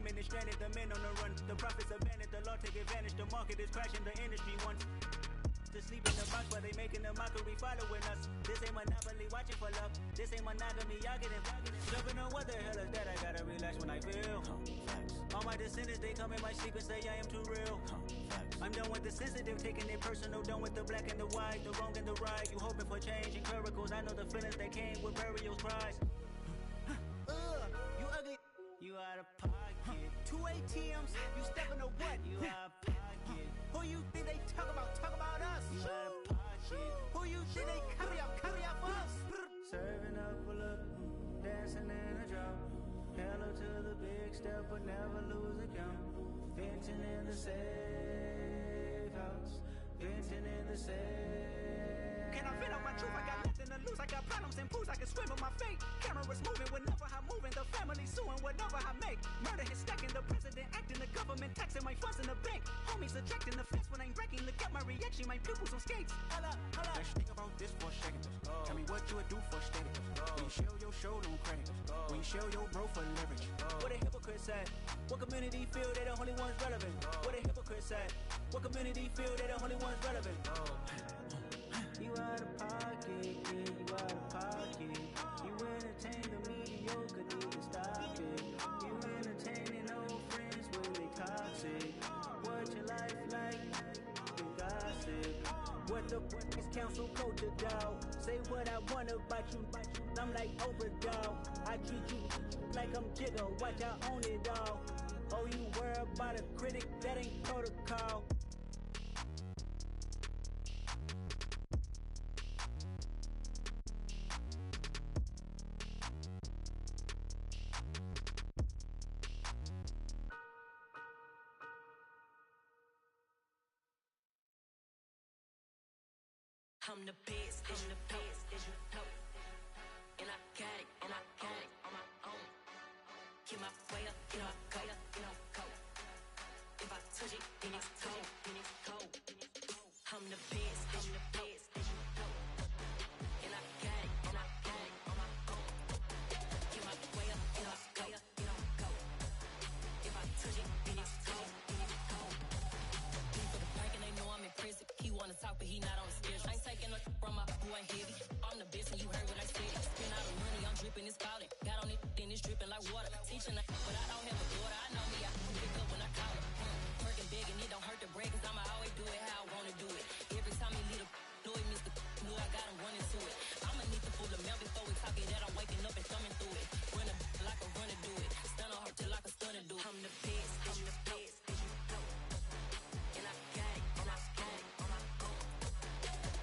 women is stranded, the men on the run. The profits abandoned, the law take advantage. The market is crashing, the industry wants to sleep in the box, but they making a mockery following us. This ain't monopoly, watching for love. This ain't monogamy, y'all getting jumping on what the hell is that? I gotta relax when I feel. All my descendants, they come in my sleep and say I am too real. I'm done with the sensitive, taking it personal. Done with the black and the white, the wrong and the right. You hoping for change and miracles. I know the feelings that came with burial cries. You ugly. You out of pocket. 2 ATMs, you stepping to what? You out of pocket. Who you think they talk about? Talk about us. You out of pocket. Who you think they carry out for us? Serving up a look, dancing in a drop. Hello to the big step, but never lose a count. Venting in the safe house. Venting in the safe. Can I vent out my truth? I got nothing to lose. I got problems and booze. I can swim on my fate. Cameras moving whenever I'm moving. The family suing whatever I make. Murder is stacking. The president acting. The government taxing my funds in the bank. Homies ejecting the fence when I'm breaking. Look at my reaction. My pupils on skates. Holla, holla. Let's think about this for a second. Tell me what you would do for status. When you show your show, no credit. When you show your bro for leverage. What a hypocrite said. What community feel they the only ones relevant? What a hypocrite said. What community feel they the only ones relevant? You out of pocket, yeah, you out of pocket. You entertain the mediocre, need to stop it. You entertaining old friends when they toxic. What your life like? You gossip. What the is council culture, dog? Say what I want about you. I'm like overdog. I treat you like I'm Jigga. Watch I own it all. Oh, you worry about a critic? That ain't protocol. I'm the best, and the best, as you know. And I got it, on my own. Get my way up, get my go. If I touch it, then it's cold. I'm the best, as you know. And I got it, on my own. Get my way up, get my go. If I touch it, then it's cold. For the bank and they know I'm in prison. He wanna talk, but he not on the schedule. I ain't taking no from my boy heavy. I'm the best and you heard what I said. Spend all the money, I'm dripping, it's falling. Got on it, then it's dripping like water. Teaching her, but I don't have a daughter. I know me, I can pick up when I call her. Working big and it don't hurt to break, cause I'ma always do it how I wanna do it. Every time he leave the know it, Mr. Know I got him running to it. I'ma need to pull the mail before we talk it that I'm waking up and thumbing through it. Run a like a runner do it. Stun on her till like a stunner do it. I'm the best, and I got it, on my own.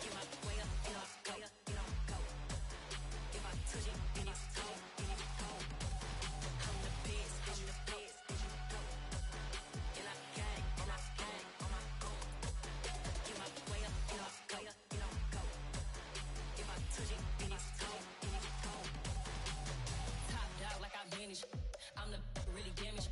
Get my way up, get my go. If I touch it, then it's cold. I'm the best, and I got it, on my own. Get my way up, get my go. If I touch it, then it's cold. Top dog like I vanished. I'm the really damaged.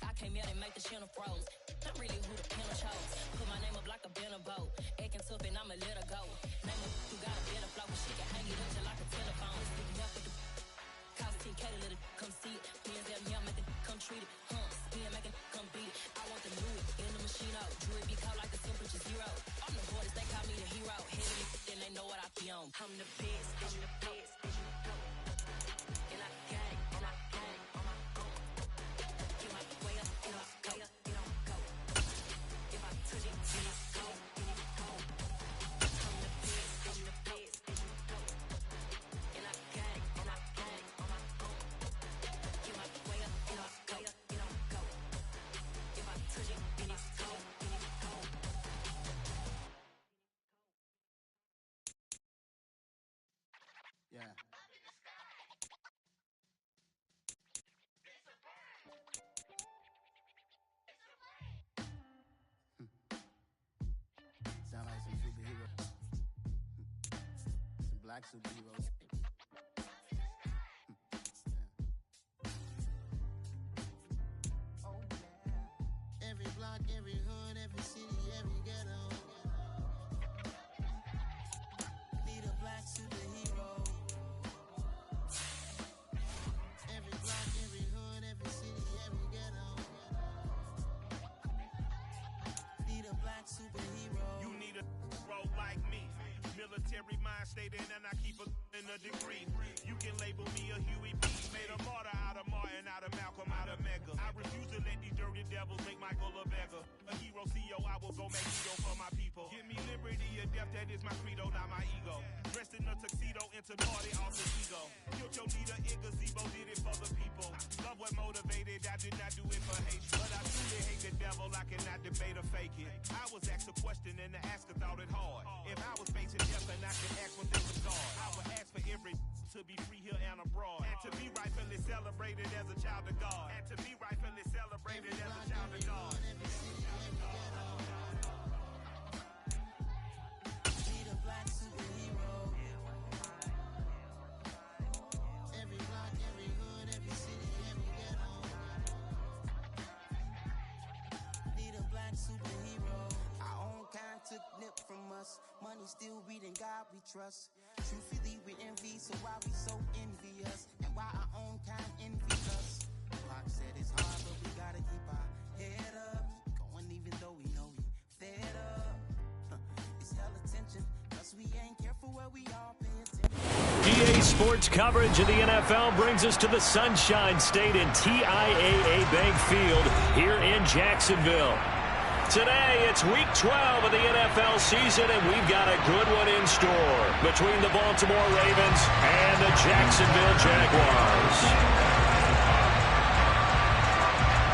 I came out and make the channel froze. I'm really who the panel chose. Put my name up like a banner boat. Acting tough and I'ma let her go. Name her who got a better flow. She can hang it up just like a telephone. Sticking up with the cost 10K to let it come see it. Hands out here, make it come treat it. Spin, make it come beat it. I want the new it in the machine out. Jewelry be cold like the temperature zero. I'm the hardest, they call me the hero. Head of then they know what I be on. I'm the best, as you know. And I got it, on my own. Get my way up, get my go. If I touch it, then it's cold. I'm the best, as you know. And I got it, on my own. Get my way up, get my go. If I touch it, then it's cold. Yeah. Sound like some superheroes. Some black superheroes. Oh yeah. Every block, every hood, every city, every ghetto. Need a black superhero. Every block, every hood, every city, every ghetto. sunshine state and I keep in a degree. You can label me a Huey P. Made a martyr out of Martin, out of Malcolm, out of Mega. I refuse to let these dirty devils make Michael a beggar. A hero CEO, I will go Magneto for my people. Give me liberty or death, that is my credo, not my ego. Dressed in a tuxedo, into party, alter ego. Killed your leader in gazebo, did it for the people. Love what motivated, I did not do it for hate. But I truly hate the devil, I cannot debate or fake it. I was asked a question and the asker thought it hard. If I was facing death and I could ask one thing was God, I would ask for every to be free here and abroad. And to be rightfully celebrated as a child of God. And to be rightfully celebrated as a child of God. Need a black superhero. Every block, every hood, every city, every ghetto. Need a black superhero. Our own kind took nip from us. Money still reading, God we trust. Truthfully we envy, so why we so envious? And why our own kind envy us? Pac said it's hard, but we gotta keep our head up. Going even though we know we fed up. It's hell attention, cause we ain't careful where we all pay attention. EA Sports coverage of the NFL brings us to the Sunshine State in TIAA Bank Field here in Jacksonville. Today, it's Week 12 of the NFL season, and we've got a good one in store between the Baltimore Ravens and the Jacksonville Jaguars.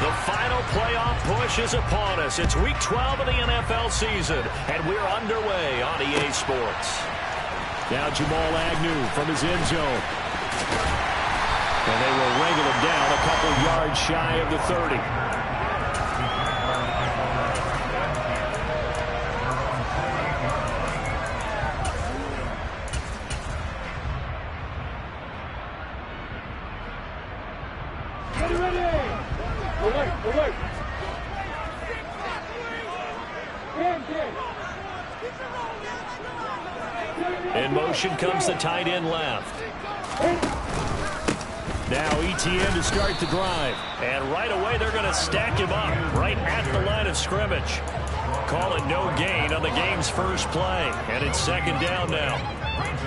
The final playoff push is upon us. It's Week 12 of the NFL season, and we're underway on EA Sports. Now Jamal Agnew from his end zone. And they will wrangle him down a couple yards shy of the 30. In motion comes the tight end left. Now ETN to start the drive. And right away they're going to stack him up right at the line of scrimmage. Call it no gain on the game's first play. And it's second down now.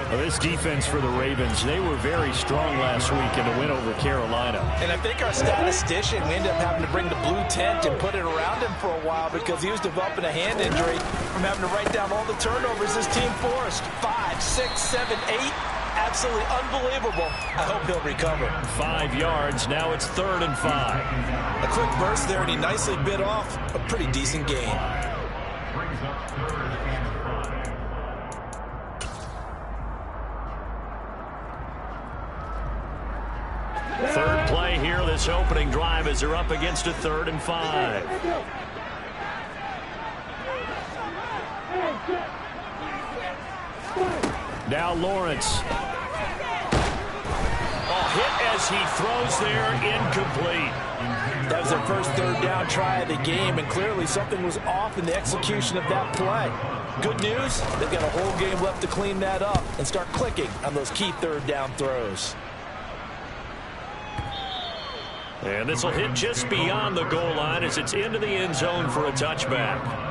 Well, this defense for the Ravens, they were very strong last week in the win over Carolina. And I think our statistician, we ended up having to bring the blue tent and put it around him for a while because he was developing a hand injury from having to write down all the turnovers his team forced. 5, 6, 7, 8. Absolutely unbelievable. I hope he'll recover. 5 yards. Now it's 3rd and 5. A quick burst there, and he nicely bit off a pretty decent gain. Third play here, this opening drive, as they're up against a 3rd and 5. Now Lawrence. Hit as he throws there, incomplete. That was their first 3rd down try of the game, and clearly something was off in the execution of that play. Good news, they've got a whole game left to clean that up and start clicking on those key 3rd down throws. And this will hit just beyond the goal line as it's into the end zone for a touchback.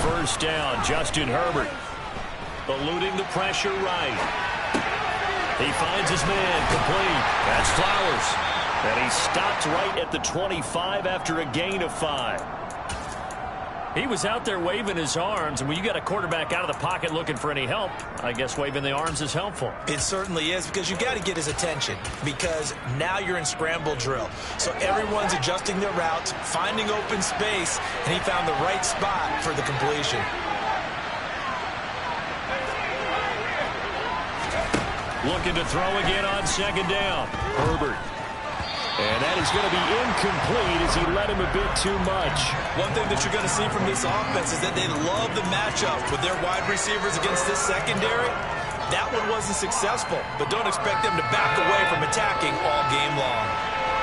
First down, Justin Herbert eluding the pressure right. He finds his man complete. That's Flowers. And he stopped right at the 25 after a gain of 5. He was out there waving his arms, and when you got a quarterback out of the pocket looking for any help, I guess waving the arms is helpful. It certainly is, because you got to get his attention, because now you're in scramble drill. So everyone's adjusting their routes, finding open space, and he found the right spot for the completion. Looking to throw again on second down. Herbert. And that is going to be incomplete as he led him a bit too much. One thing that you're going to see from this offense is that they love the matchup with their wide receivers against this secondary. That one wasn't successful, but don't expect them to back away from attacking all game long.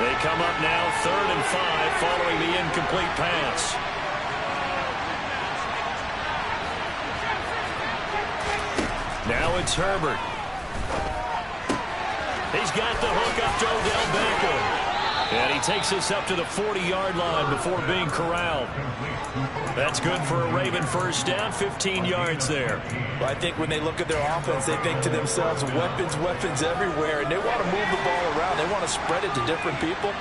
They come up now 3rd and 5 following the incomplete pass. Now it's Herbert. He's got the hook up to Odell Beckham. And he takes us up to the 40-yard line before being corralled. That's good for a Raven first down, 15 yards there. Well, I think when they look at their offense, they think to themselves, weapons, weapons everywhere, and they want to move the ball around. They want to spread it to different people,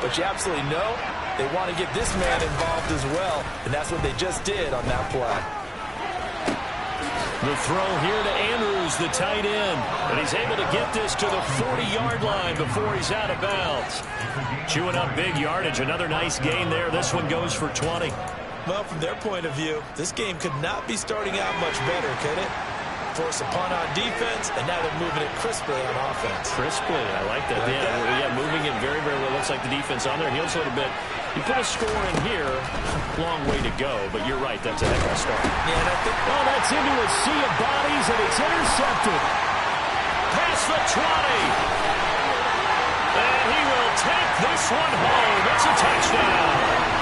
but you absolutely know they want to get this man involved as well, and that's what they just did on that play. The throw here to Andrews, the tight end. And he's able to get this to the 40-yard line before he's out of bounds. Chewing up big yardage. Another nice gain there. This one goes for 20. Well, from their point of view, this game could not be starting out much better, could it? Force a punt on defense, and now they're moving it crisply on offense. Crisply, I like that. Yeah, moving it very, very well. Looks like the defense on there. Heels a little bit. You put a score in here, long way to go, but you're right, that's a heck of a start. Yeah, and I think that's into a sea of bodies, and it's intercepted. Past the 20. And he will take this one home. It's a touchdown.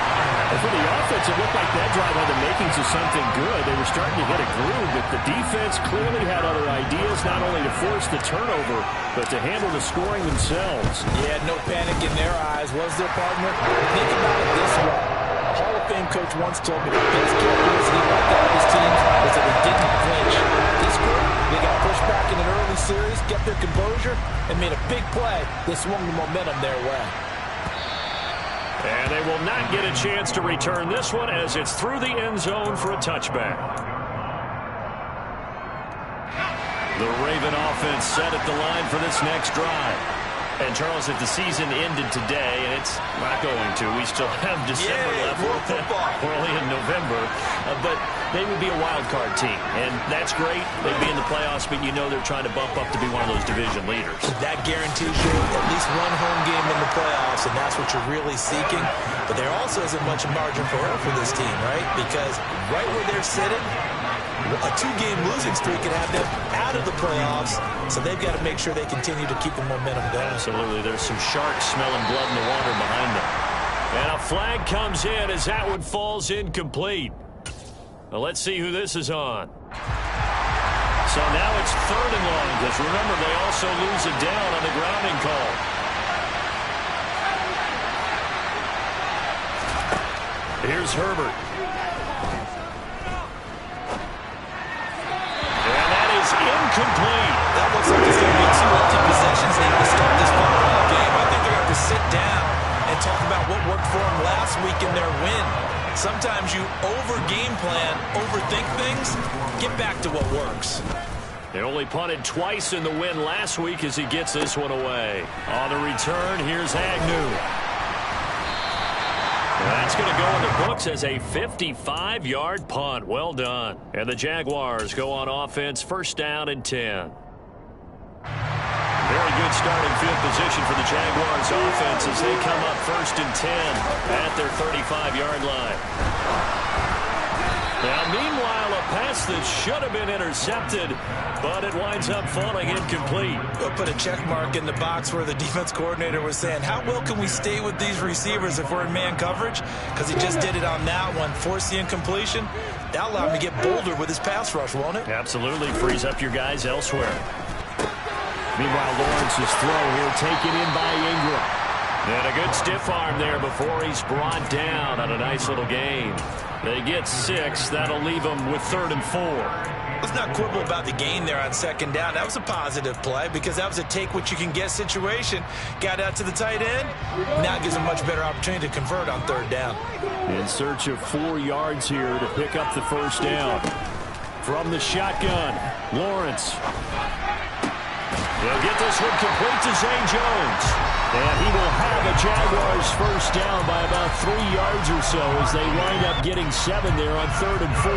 And for the offense, it looked like that drive had the makings of something good. They were starting to hit a groove, but the defense clearly had other ideas, not only to force the turnover, but to handle the scoring themselves. Yeah, no panic in their eyes, was their partner? Think about it this way. Hall of Fame coach once told me the best characteristic about that of his team was that they didn't flinch. This group, they got pushed back in an early series, kept their composure, and made a big play that swung the momentum their way. And they will not get a chance to return this one as it's through the end zone for a touchback. The Raven offense set at the line for this next drive. And, Charles, if the season ended today, and it's not going to, we still have December left. We're only in November. But they would be a wild card team. And that's great. They'd be in the playoffs, but you know they're trying to bump up to be one of those division leaders. That guarantees you at least one home game in the playoffs, and that's what you're really seeking. But there also isn't much margin for error for this team, right? Because right where they're sitting, a 2-game losing streak can have them out of the playoffs, so they've got to make sure they continue to keep the momentum going. Absolutely. There's some sharks smelling blood in the water behind them. And a flag comes in as that one falls incomplete. Well, let's see who this is on. So now it's 3rd and long, because remember, they also lose it down on the grounding call. Here's Herbert. Incomplete. That looks like there's going to be 2 empty possessions needed to start this football game. I think they're going to have to sit down and talk about what worked for them last week in their win. Sometimes you over-game plan, overthink things, get back to what works. They only punted twice in the win last week as he gets this one away. On the return, here's Agnew. That's going to go in the books as a 55-yard punt. Well done. And the Jaguars go on offense, 1st down and 10. Very good starting field position for the Jaguars offense as they come up 1st and 10 at their 35-yard line. Now, meanwhile, a pass that should have been intercepted, but it winds up falling incomplete. We'll put a check mark in the box where the defense coordinator was saying, how well can we stay with these receivers if we're in man coverage? Because he just did it on that one, forced the incompletion. That allowed him to get bolder with his pass rush, won't it? Absolutely. Frees up your guys elsewhere. Meanwhile, Lawrence's throw here taken in by Ingram. And a good stiff arm there before he's brought down on a nice little gain. They get 6. That'll leave them with 3rd and 4. Let's not quibble about the gain there on 2nd down. That was a positive play because that was a take-what-you-can-get situation. Got out to the tight end. Now it gives them a much better opportunity to convert on 3rd down. In search of 4 yards here to pick up the 1st down. From the shotgun, Lawrence. They'll get this one complete to Zay Jones. And he will have a Jaguars first down by about 3 yards or so as they wind up getting 7 there on 3rd and 4.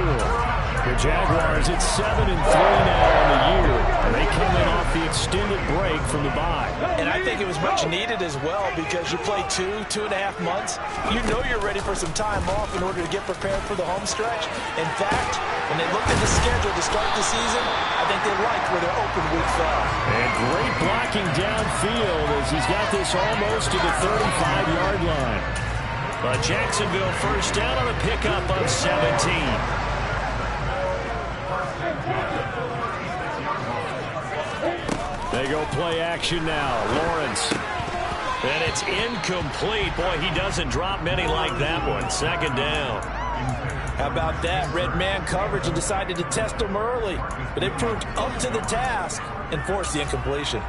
The Jaguars at 7-3 now on the year. And they come in off the extended break from the bye. And I think it was much needed as well because you play 2.5 months. You know you're ready for some time off in order to get prepared for the home stretch. In fact, when they looked at the schedule to start the season, I think they liked where their open week fell. And great blocking downfield as he's got this almost to the 35-yard line. But Jacksonville first down on a pickup of 17. They go play action now. Lawrence. And it's incomplete. Boy, he doesn't drop many like that one. 2nd down. How about that? Red man coverage and decided to test him early. But they proved up to the task and forced the incompletion.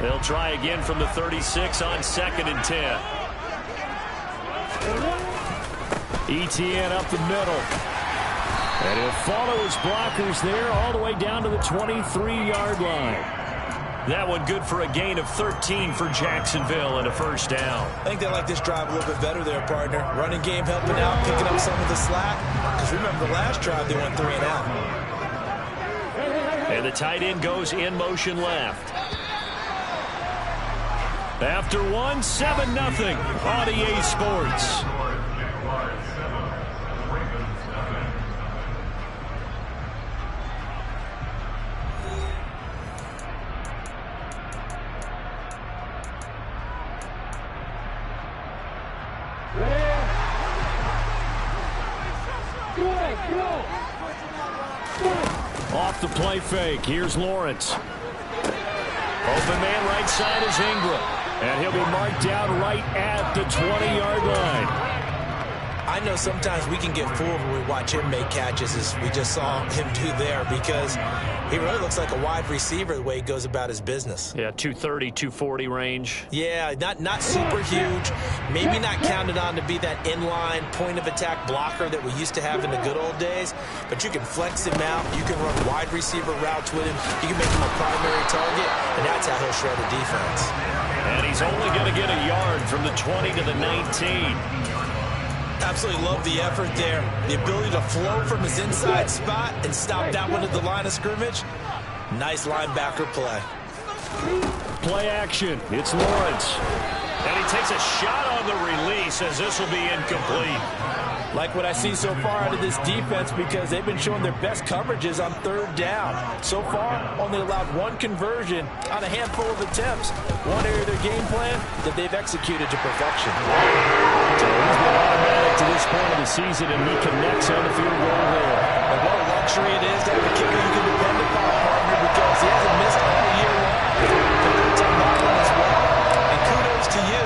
They'll try again from the 36 on 2nd and 10. Etienne up the middle. And he'll follow his blockers there all the way down to the 23-yard line. That one good for a gain of 13 for Jacksonville and a first down. I think they like this drive a little bit better there, partner. Running game helping out, picking up some of the slack. Because remember, the last drive they went 3 and out. And the tight end goes in motion left. After 1, 7-0 on EA Sports. Off the play fake. Here's Lawrence. Open man right side is Ingram. And he'll be marked down right at the 20-yard line. I know sometimes we can get fooled when we watch him make catches as we just saw him do there because he really looks like a wide receiver the way he goes about his business. Yeah, 230, 240 range. Yeah, not super huge. Maybe not counted on to be that inline point-of-attack blocker that we used to have in the good old days, but you can flex him out. You can run wide receiver routes with him. You can make him a primary target, and that's how he'll shred a defense. And he's only going to get a yard from the 20 to the 19. Absolutely love the effort there. The ability to flow from his inside spot and stop that one at the line of scrimmage. Nice linebacker play. Play action. It's Lawrence. And he takes a shot on the release as this will be incomplete. Like what I see so far out of this defense because they've been showing their best coverages on 3rd down. So far, only allowed 1 conversion on a handful of attempts. One area of their game plan that they've executed to perfection. So he's been automatic to this point of the season, and he connects on the field goal there. And what a luxury it is to have a kicker you can depend upon, partner, because he hasn't missed all year long. It's on that one as well. And kudos to you.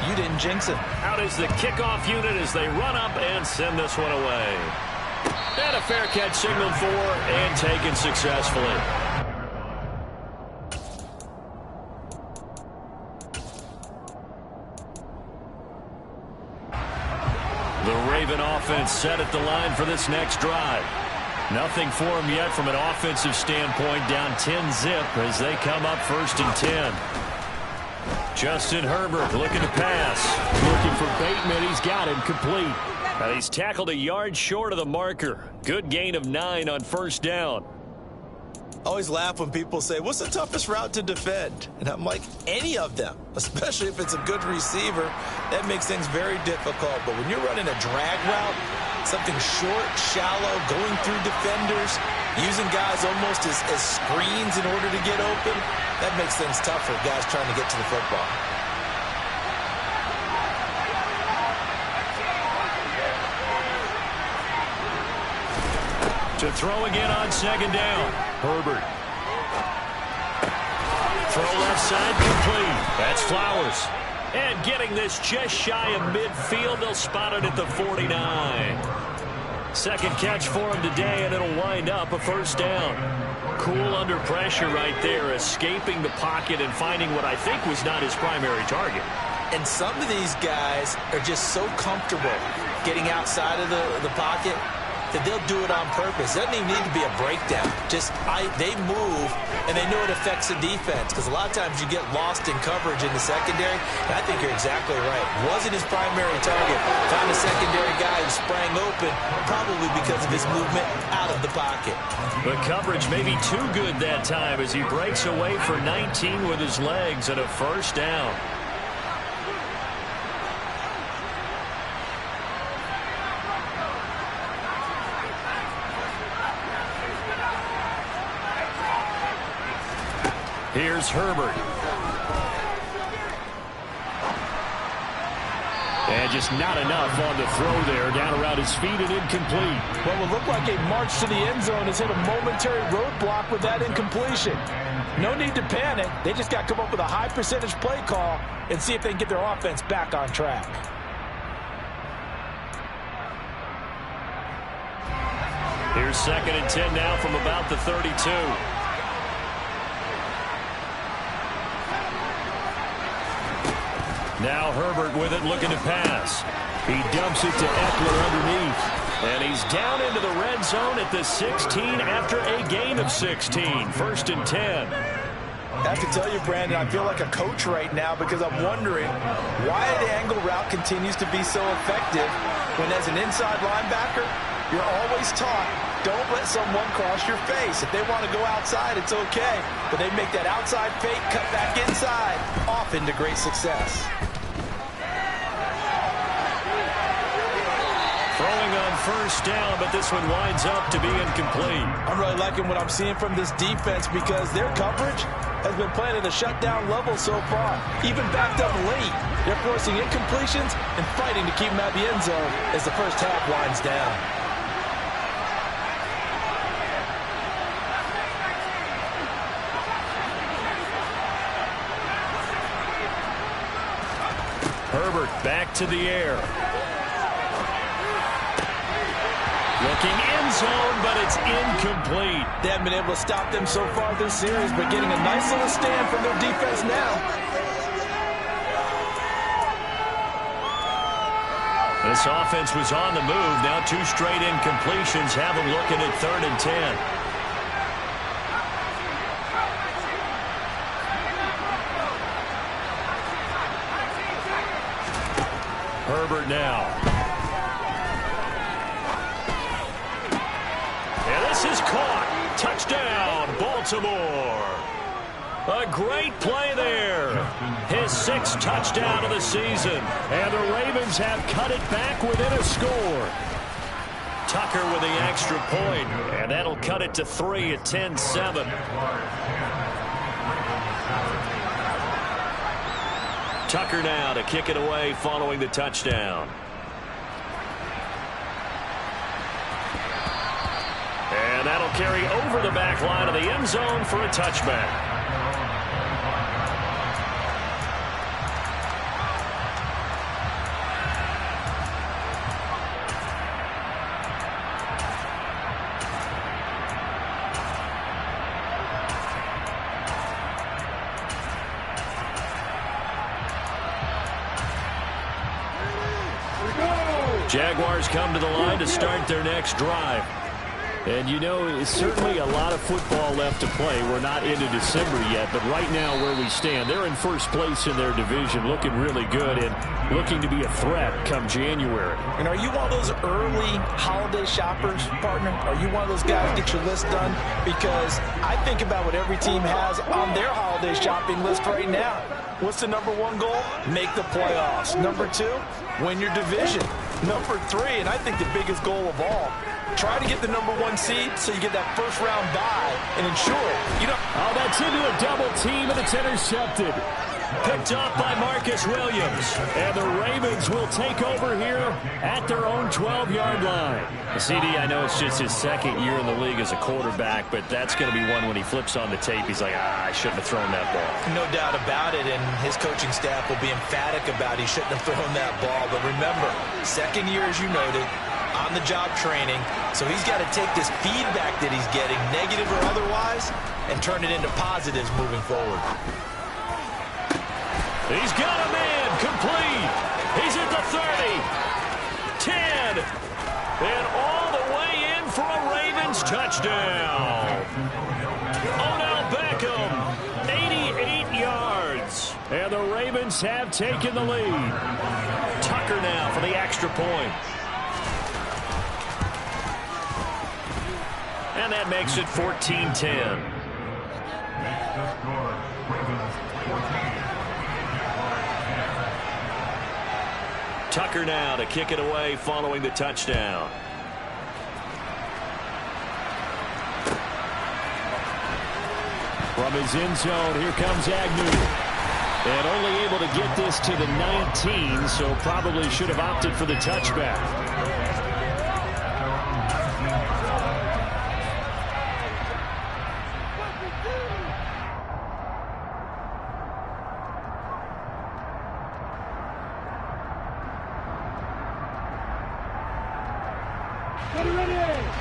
You didn't jinx it. Out is the kickoff unit as they run up and send this one away. And a fair catch signaled for and taken successfully. The Raven offense set at the line for this next drive. Nothing for them yet from an offensive standpoint, down 10-zip as they come up 1st and 10. Justin Herbert looking to pass. Looking for Bateman. He's got him complete. And he's tackled a yard short of the marker. Good gain of 9 on 1st down. I always laugh when people say, what's the toughest route to defend? And I'm like, any of them, especially if it's a good receiver. That makes things very difficult. But when you're running a drag route, something short, shallow, going through defenders, using guys almost as screens in order to get open, that makes things tough for guys trying to get to the football. To throw again on 2nd down. Herbert. Throw left side complete. That's Flowers. And getting this just shy of midfield. They'll spot it at the 49. 2nd catch for him today, and it'll wind up a 1st down. Cool under pressure right there, escaping the pocket and finding what I think was not his primary target. And some of these guys are just so comfortable getting outside of the pocket that they'll do it on purpose. It doesn't even need to be a breakdown. They move, and they know it affects the defense, because a lot of times you get lost in coverage in the secondary, and I think you're exactly right. Wasn't his primary target. Found a secondary guy who sprang open, probably because of his movement out of the pocket. The coverage may be too good that time as he breaks away for 19 with his legs and a first down. Here's Herbert. And just not enough on the throw there. Down around his feet and incomplete. What will look like a march to the end zone has hit a momentary roadblock with that incompletion. No need to panic. They just got to come up with a high percentage play call and see if they can get their offense back on track. Here's 2nd and 10 now from about the 32. Now Herbert with it, looking to pass. He dumps it to Eckler underneath. And he's down into the red zone at the 16 after a gain of 16. 1st and 10. I have to tell you, Brandon, I feel like a coach right now because I'm wondering why the angle route continues to be so effective when as an inside linebacker, you're always taught, don't let someone cross your face. If they want to go outside, it's okay. But they make that outside fake, cut back inside, often to great success. Throwing on 1st down, but this one winds up to be incomplete. I'm really liking what I'm seeing from this defense because their coverage has been playing at a shutdown level so far. Even backed up late, they're forcing incompletions and fighting to keep them out of the end zone as the first half winds down. Herbert back to the air. Looking end zone, but it's incomplete. They haven't been able to stop them so far this series, but getting a nice little stand from their defense now. This offense was on the move. Now 2 straight incompletions have them looking at 3rd and 10. Herbert now. And this is caught. Touchdown, Baltimore. A great play there. His 6th touchdown of the season. And the Ravens have cut it back within a score. Tucker with the extra point. And that'll cut it to 3 at 10-7. Tucker now to kick it away following the touchdown. And that'll carry over the back line of the end zone for a touchback. Jaguars come to the line to start their next drive. And, you know, it's certainly a lot of football left to play. We're not into December yet, but right now where we stand, they're in first place in their division, looking really good and looking to be a threat come January. And are you one of those early holiday shoppers, partner? Are you one of those guys get your list done? Because I think about what every team has on their holiday shopping list right now. What's the #1 goal? Make the playoffs. #2, win your division. #3, and I think the biggest goal of all, try to get the #1 seed so you get that first-round bye and ensure you don't. Oh, that's into a double team, and it's intercepted. Picked up by Marcus Williams. And the Ravens will take over here at their own 12-yard line. CD, I know it's just his 2nd year in the league as a quarterback, but that's going to be one when he flips on the tape. He's like, I shouldn't have thrown that ball. No doubt about it, and his coaching staff will be emphatic about he shouldn't have thrown that ball. But remember, 2nd year, as you noted, on-the-job training, so he's got to take this feedback that he's getting, negative or otherwise, and turn it into positives moving forward. He's got a man complete. He's at the 30, 10, and all the way touchdown. Odell Beckham, 88 yards. And the Ravens have taken the lead. Tucker now for the extra point. And that makes it 14-10. Tucker now to kick it away following the touchdown. From his end zone, here comes Agnew. And only able to get this to the 19, so probably should have opted for the touchback.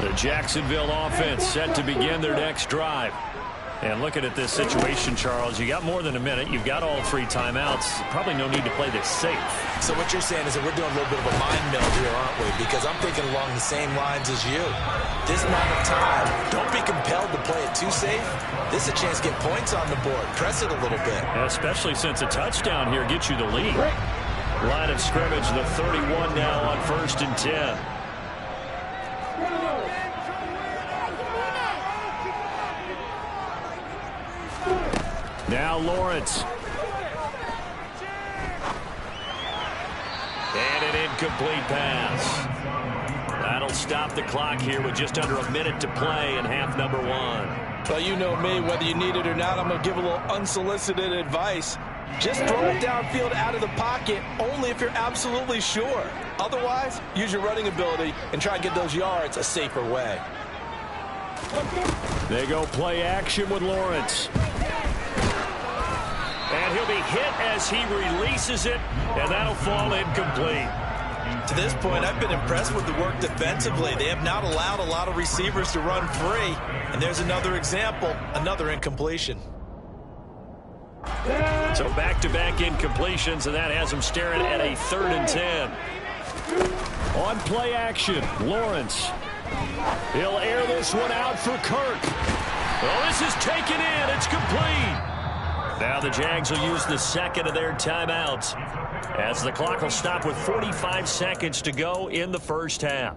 The Jacksonville offense set to begin their next drive. And looking at this situation, Charles, you got more than a minute. You've got all 3 timeouts. Probably no need to play this safe. So what you're saying is that we're doing a little bit of a mind meld here, aren't we? Because I'm thinking along the same lines as you. This amount of time, don't be compelled to play it too safe. This is a chance to get points on the board. Press it a little bit. Especially since a touchdown here gets you the lead. Line of scrimmage, the 31 now on 1st and 10. Now Lawrence. And an incomplete pass. That'll stop the clock here with just under a minute to play in half number 1. Well, you know me, whether you need it or not, I'm going to give a little unsolicited advice. Just throw it downfield out of the pocket only if you're absolutely sure. Otherwise, use your running ability and try and get those yards a safer way. They go play action with Lawrence. And he'll be hit as he releases it, and that'll fall incomplete. To this point, I've been impressed with the work defensively. They have not allowed a lot of receivers to run free. And there's another example, another incompletion. So back-to-back incompletions, and that has them staring at a 3rd and 10. On play action, Lawrence. He'll air this one out for Kirk. Well, this is taken in. It's complete. Now the Jags will use the second of their timeouts as the clock will stop with 45 seconds to go in the first half.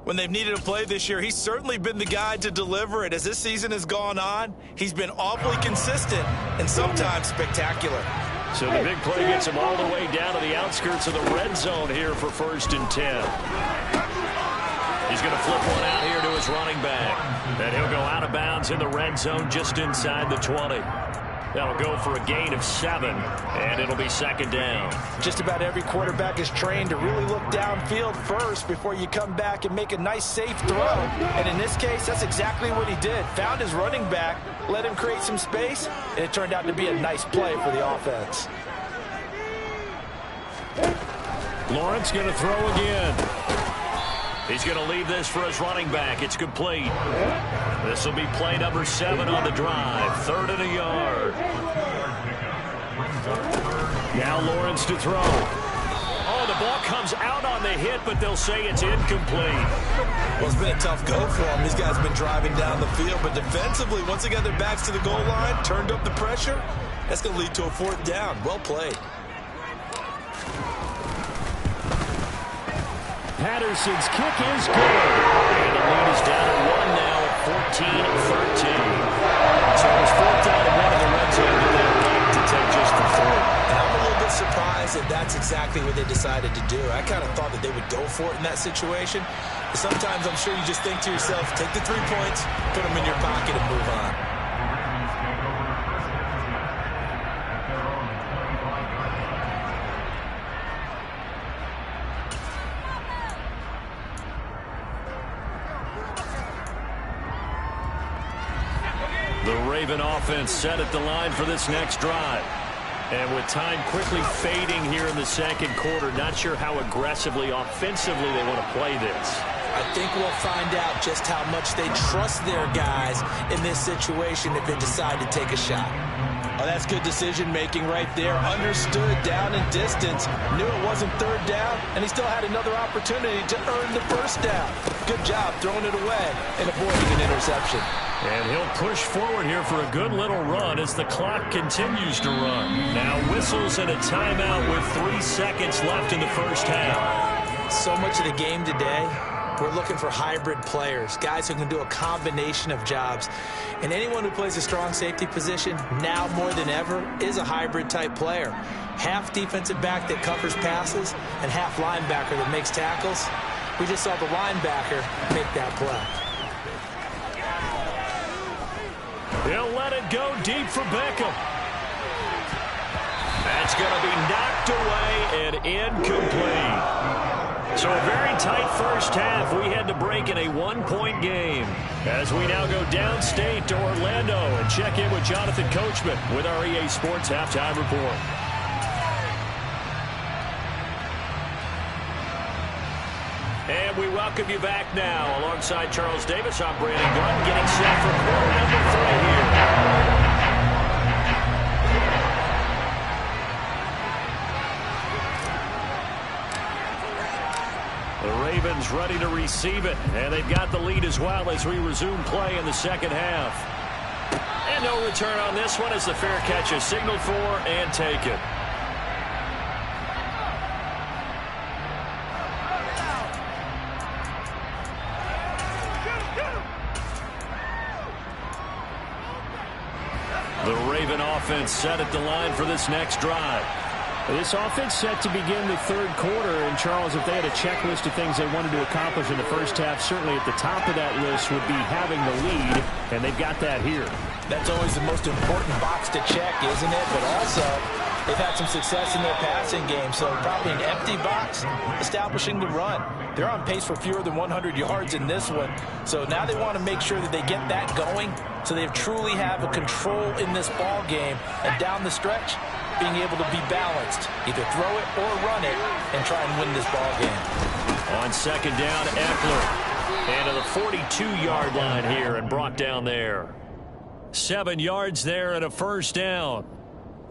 When they've needed a play this year, he's certainly been the guy to deliver it. As this season has gone on, he's been awfully consistent and sometimes spectacular. So the big play gets him all the way down to the outskirts of the red zone here for 1st and 10. He's going to flip one out here to his running back. And he'll go out of bounds in the red zone just inside the 20. That'll go for a gain of 7, and it'll be 2nd down. Just about every quarterback is trained to really look downfield first before you come back and make a nice, safe throw. And in this case, that's exactly what he did. Found his running back, let him create some space, and it turned out to be a nice play for the offense. Lawrence going to throw again. He's going to leave this for his running back. It's complete. This will be play number 7 on the drive. 3rd and a yard. Now Lawrence to throw. Oh, the ball comes out on the hit, but they'll say it's incomplete. Well, it's been a tough go for him. These guys have been driving down the field, but defensively, once they got their backs to the goal line, turned up the pressure, that's going to lead to a 4th down. Well played. Patterson's kick is good. And the lead is down to 1 now at 14-13. So it was 4th down and 1 in the red zone, but they'd like to take just the 4. And I'm a little bit surprised that that's exactly what they decided to do. I kind of thought that they would go for it in that situation. But sometimes I'm sure you just think to yourself, take the 3 points, put them in your pocket, and move on. The Raven offense set at the line for this next drive. And with time quickly fading here in the 2nd quarter, not sure how aggressively, offensively they want to play this. I think we'll find out just how much they trust their guys in this situation if they decide to take a shot. Oh, that's good decision-making right there. Understood down and distance. Knew it wasn't third down, and he still had another opportunity to earn the first down. Good job throwing it away and avoiding an interception. And he'll push forward here for a good little run as the clock continues to run. Now whistles and a timeout with 3 seconds left in the first half. So much of the game today, we're looking for hybrid players, guys who can do a combination of jobs. And anyone who plays a strong safety position, now more than ever, is a hybrid-type player. Half defensive back that covers passes and half linebacker that makes tackles. We just saw the linebacker make that play. He'll let it go deep for Beckham. That's going to be knocked away and incomplete. So a very tight first half. We had to break in a 1-point game. As we now go downstate to Orlando and check in with Jonathan Coachman with our EA Sports Halftime Report. And we welcome you back now. Alongside Charles Davis, I'm Brandon Gunn, getting set for quarter number 3 here. The Ravens ready to receive it, and they've got the lead as well as we resume play in the second half. And no return on this one as the fair catch is signaled for and taken. The Raven offense set at the line for this next drive. This offense set to begin the third quarter, and Charles, if they had a checklist of things they wanted to accomplish in the first half, certainly at the top of that list would be having the lead, and they've got that here. That's always the most important box to check, isn't it? But also, they've had some success in their passing game, so probably an empty box, establishing the run. They're on pace for fewer than 100 yards in this one, so now they want to make sure that they get that going so they truly have a control in this ball game, and down the stretch, being able to be balanced, either throw it or run it, and try and win this ball game. On second down, Eckler. And to the 42-yard line here and brought down there. 7 yards there and a first down.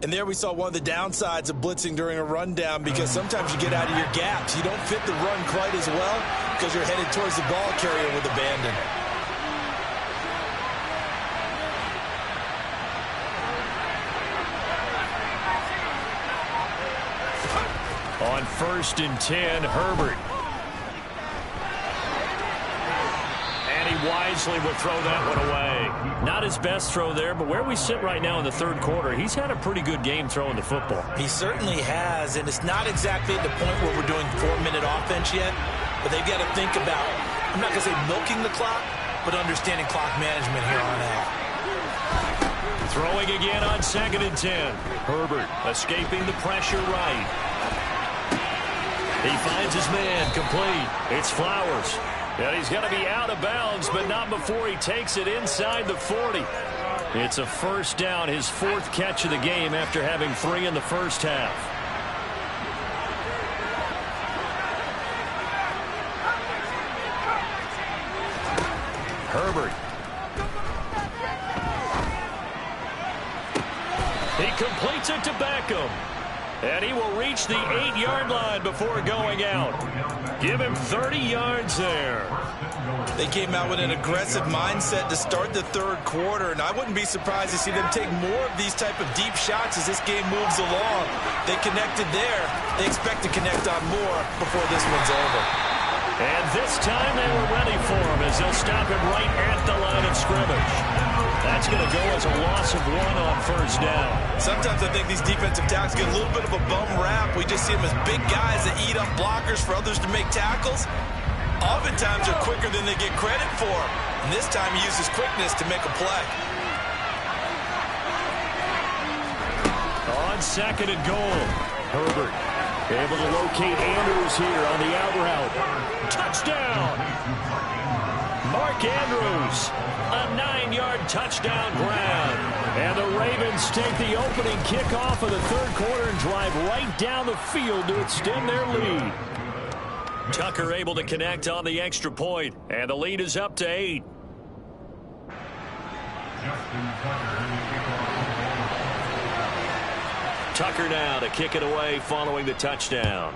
And there we saw one of the downsides of blitzing during a rundown, because sometimes you get out of your gaps. You don't fit the run quite as well because you're headed towards the ball carrier with abandon. On 1st and 10, Herbert. And he wisely would throw that one away. Not his best throw there, but where we sit right now in the third quarter, he's had a pretty good game throwing the football. He certainly has, and it's not exactly at the point where we're doing 4-minute offense yet, but they've got to think about, I'm not going to say milking the clock, but understanding clock management here on out. Throwing again on 2nd and 10. Herbert escaping the pressure right. He finds his man complete. It's Flowers. And he's going to be out of bounds, but not before he takes it inside the 40. It's a first down, his 4th catch of the game after having 3 in the first half. Herbert. He completes it to Beckham. And he will reach the 8-yard line before going out. Give him 30 yards there. They came out with an aggressive mindset to start the third quarter, and I wouldn't be surprised to see them take more of these type of deep shots as this game moves along. They connected there. They expect to connect on more before this one's over. And this time they were ready for him as they'll stop him right at the line of scrimmage. That's going to go as a loss of 1 on first down. Sometimes I think these defensive tackles get a little bit of a bum rap. We just see them as big guys that eat up blockers for others to make tackles. Oftentimes they're quicker than they get credit for. And this time he uses quickness to make a play. On 2nd and goal, Herbert able to locate Andrews here on the out route. Touchdown! Mark Andrews, a 9-yard touchdown grab. And the Ravens take the opening kickoff of the third quarter and drive right down the field to extend their lead. Tucker able to connect on the extra point, and the lead is up to 8. Tucker now to kick it away following the touchdown.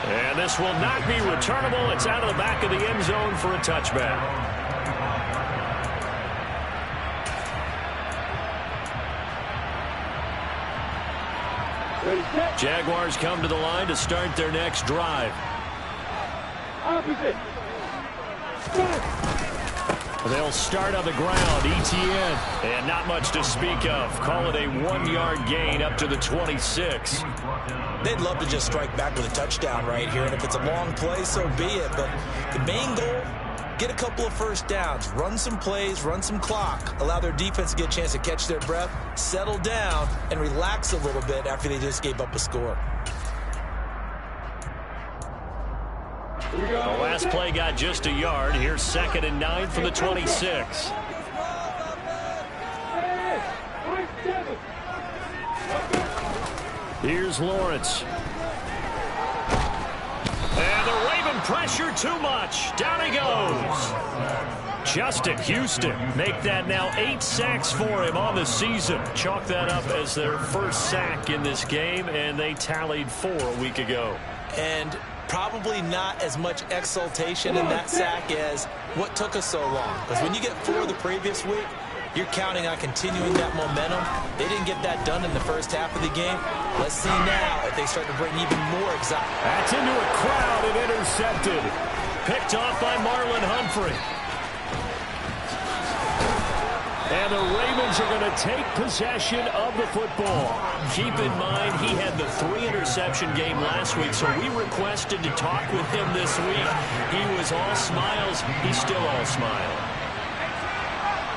And this will not be returnable. It's out of the back of the end zone for a touchback. Jaguars come to the line to start their next drive. They'll start on the ground. ETN. And not much to speak of. Call it a 1-yard gain up to the 26. They'd love to just strike back with a touchdown right here. And if it's a long play, so be it. But the main goal, get a couple of first downs. Run some plays, run some clock. Allow their defense to get a chance to catch their breath, settle down, and relax a little bit after they just gave up a score. The last play got just a yard. Here's 2nd and 9 from the 26. Here's Lawrence. And the Raven pressure too much. Down he goes. Justin Houston make that now 8 sacks for him on the season. Chalk that up as their first sack in this game, and they tallied 4 a week ago. And probably not as much exultation in that sack as what took us so long. Because when you get 4 the previous week, you're counting on continuing that momentum. They didn't get that done in the first half of the game. Let's see now if they start to bring even more excitement. That's into a crowd and intercepted. Picked off by Marlon Humphrey. And the Ravens are going to take possession of the football. Keep in mind, he had the 3-interception game last week, so we requested to talk with him this week. He was all smiles. He's still all smile.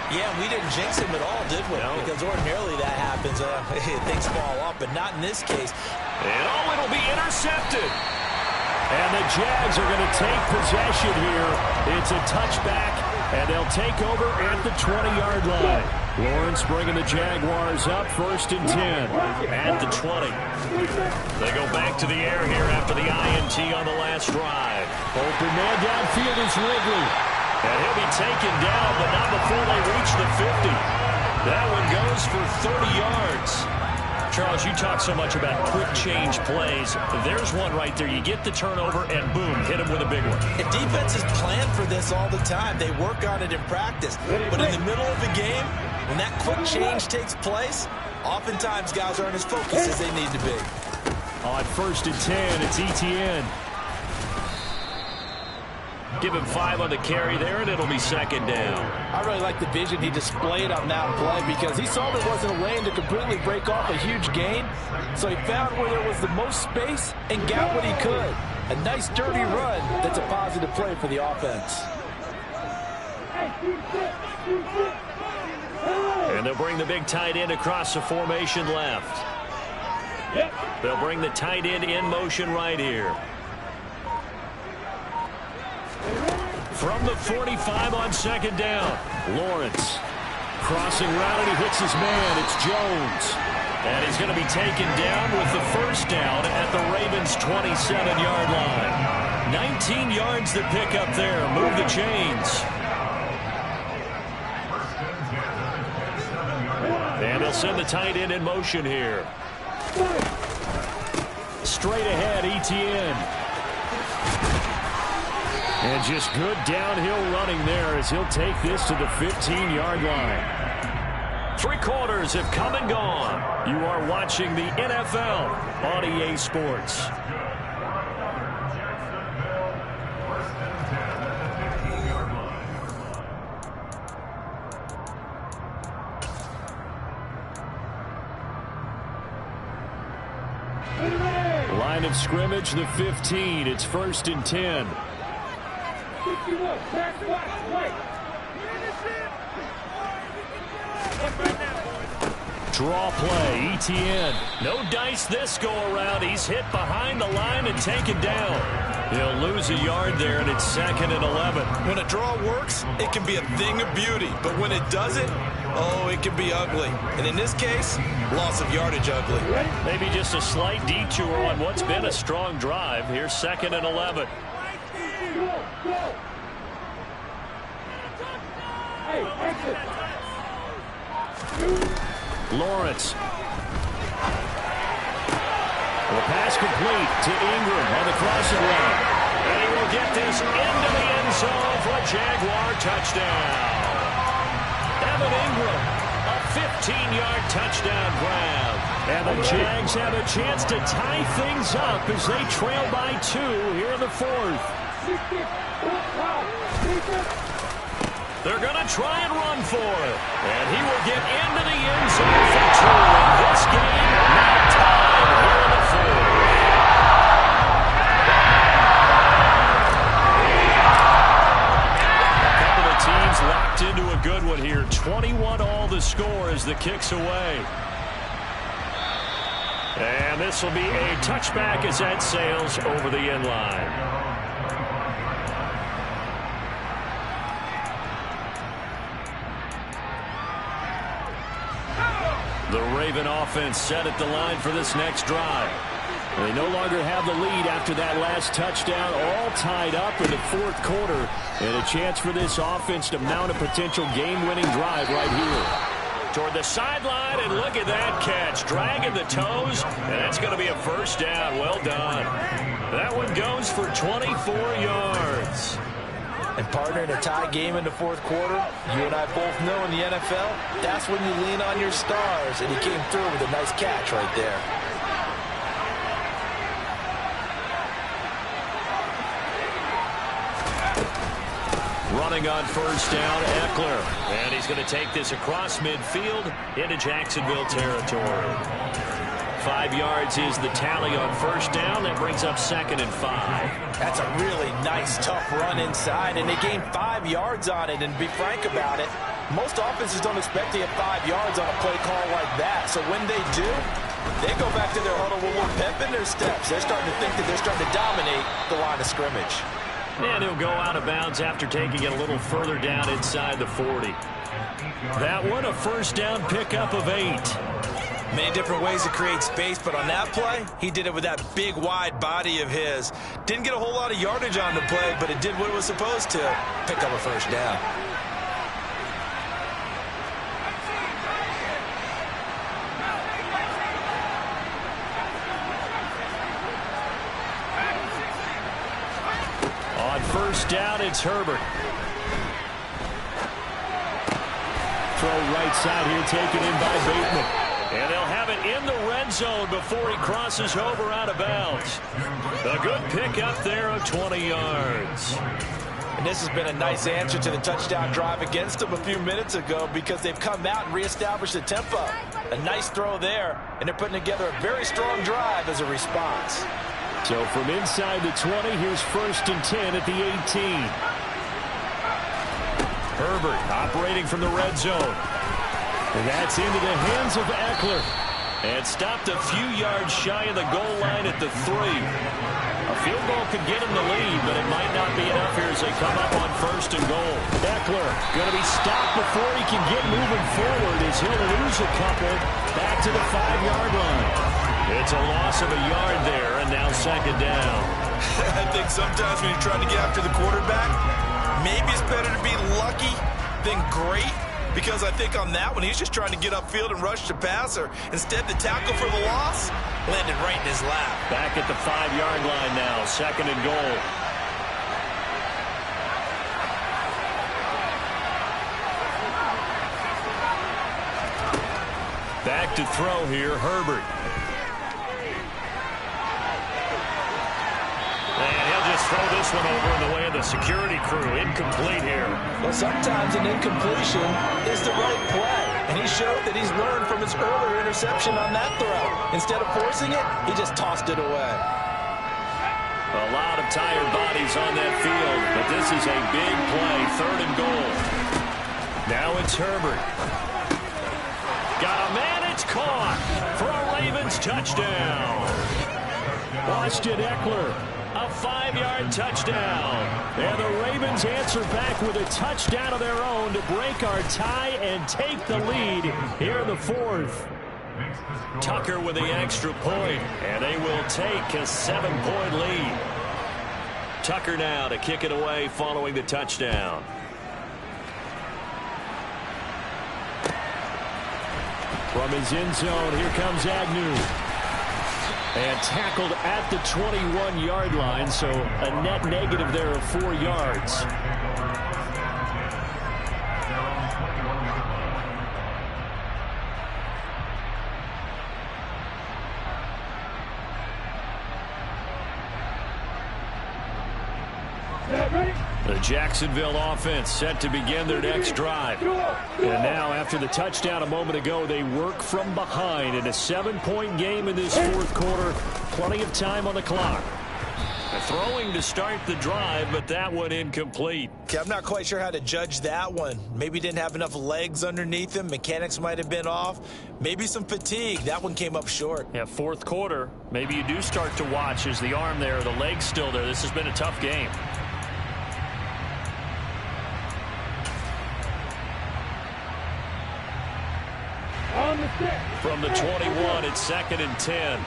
Yeah, we didn't jinx him at all, did we? No. Because ordinarily that happens. Things fall off, but not in this case. And it'll be intercepted. And the Jags are going to take possession here. It's a touchback, and they'll take over at the 20-yard line. Lawrence bringing the Jaguars up 1st and 10 at the 20. They go back to the air here after the INT on the last drive. Open man downfield is Ridley. And he'll be taken down, but not before they reach the 50. That one goes for 30 yards. Charles, you talk so much about quick change plays. There's one right there. You get the turnover, and boom, hit him with a big one. And defenses plan for this all the time. They work on it in practice. But in the middle of the game, when that quick change takes place, oftentimes guys aren't as focused as they need to be. On 1st and 10, it's ETN. Give him 5 on the carry there, and it'll be 2nd down. I really like the vision he displayed on that play because he saw there wasn't a lane to completely break off a huge gain. So he found where there was the most space and got what he could. A nice dirty run that's a positive play for the offense. And they'll bring the big tight end across the formation left. They'll bring the tight end in motion right here. From the 45 on 2nd down, Lawrence crossing route, and he hits his man. It's Jones. And he's going to be taken down with the 1st down at the Ravens' 27-yard line. 19 yards to pick up there. Move the chains. And they'll send the tight end in motion here. Straight ahead, ETN. And just good downhill running there as he'll take this to the 15-yard line. 3 quarters have come and gone. You are watching the NFL on EA Sports. Line of scrimmage, the 15. It's 1st and 10. Draw play, ETN. No dice this go around. He's hit behind the line and taken down. He'll lose a yard there, and it's 2nd and 11. When a draw works, it can be a thing of beauty. But when it doesn't, Oh, it can be ugly. And in this case, loss of yardage ugly. Maybe just a slight detour on what's been a strong drive. Here's 2nd and 11. Lawrence. The pass complete to Ingram on the crossing route. And he will get this into the end zone for a Jaguar touchdown. Evan Ingram, a 15-yard touchdown grab. And the Jags have a chance to tie things up as they trail by 2 here in the 4th. They're going to try and run for it. And he will get into the end zone for 2. And this game now tied here in the 4th. A couple of teams locked into a good one here. 21-all the score as the kick's away. And this will be a touchback as that sails over the end line. The Raven offense set at the line for this next drive. They no longer have the lead after that last touchdown, all tied up in the 4th quarter, and a chance for this offense to mount a potential game-winning drive right here. Toward the sideline, and look at that catch, dragging the toes, and that's going to be a first down. Well done. That one goes for 24 yards. And partner, in a tie game in the 4th quarter, you and I both know in the NFL, that's when you lean on your stars, and he came through with a nice catch right there. Running on first down, Eckler. And he's going to take this across midfield into Jacksonville territory. 5 yards is the tally on first down. That brings up 2nd and 5. That's a really nice, tough run inside, and they gained 5 yards on it. And to be frank about it, most offenses don't expect to get 5 yards on a play call like that. So when they do, they go back to their huddle with a little pep in their steps. They're starting to think that they're starting to dominate the line of scrimmage. And he'll go out of bounds after taking it a little further down inside the 40. That one, a first down pickup of 8. Many different ways to create space, but on that play, he did it with that big, wide body of his. Didn't get a whole lot of yardage on the play, but it did what it was supposed to, pick up a first down. On first down, it's Herbert. Throw right side here, taken in by Bateman. And they'll have it in the red zone before he crosses over out of bounds. A good pickup there of 20 yards. And this has been a nice answer to the touchdown drive against them a few minutes ago because they've come out and reestablished the tempo. A nice throw there, and they're putting together a very strong drive as a response. So from inside the 20, here's 1st and 10 at the 18. Herbert operating from the red zone. And that's into the hands of Eckler. And stopped a few yards shy of the goal line at the 3. A field goal could get him the lead, but it might not be enough here as they come up on 1st and goal. Eckler going to be stopped before he can get moving forward as he'll lose a couple back to the 5-yard line. It's a loss of a yard there, and now 2nd down. I think sometimes when you're trying to get after the quarterback, maybe it's better to be lucky than great. Because I think on that one, he's just trying to get upfield and rush the passer. Instead, the tackle for the loss landed right in his lap. Back at the 5-yard line now, 2nd and goal. Back to throw here, Herbert. And he'll just throw this one over in the way of the security crew. Incomplete here. Well, sometimes an incompletion is the right play. And he showed that he's learned from his earlier interception on that throw. Instead of forcing it, he just tossed it away. A lot of tired bodies on that field, but this is a big play, 3rd and goal. Now it's Herbert. Got a man, it's caught for a Ravens touchdown. Austin Eckler, a 5-yard touchdown. And the Ravens answer back with a touchdown of their own to break our tie and take the lead here in the fourth. Tucker with the extra point, and they will take a 7-point lead. Tucker now to kick it away following the touchdown. From his end zone, here comes Agnew. And tackled at the 21-yard line, so a net negative there of 4 yards. The Jacksonville offense set to begin their next drive. And now, after the touchdown a moment ago, they work from behind in a 7-point game in this fourth quarter. Plenty of time on the clock. Throwing to start the drive, but that one incomplete. Okay, I'm not quite sure how to judge that one. Maybe didn't have enough legs underneath him. Mechanics might have been off. Maybe some fatigue. That one came up short. Yeah, fourth quarter. Maybe you do start to watch. Is the arm there, the leg's still there? This has been a tough game. From the 21, it's 2nd and 10.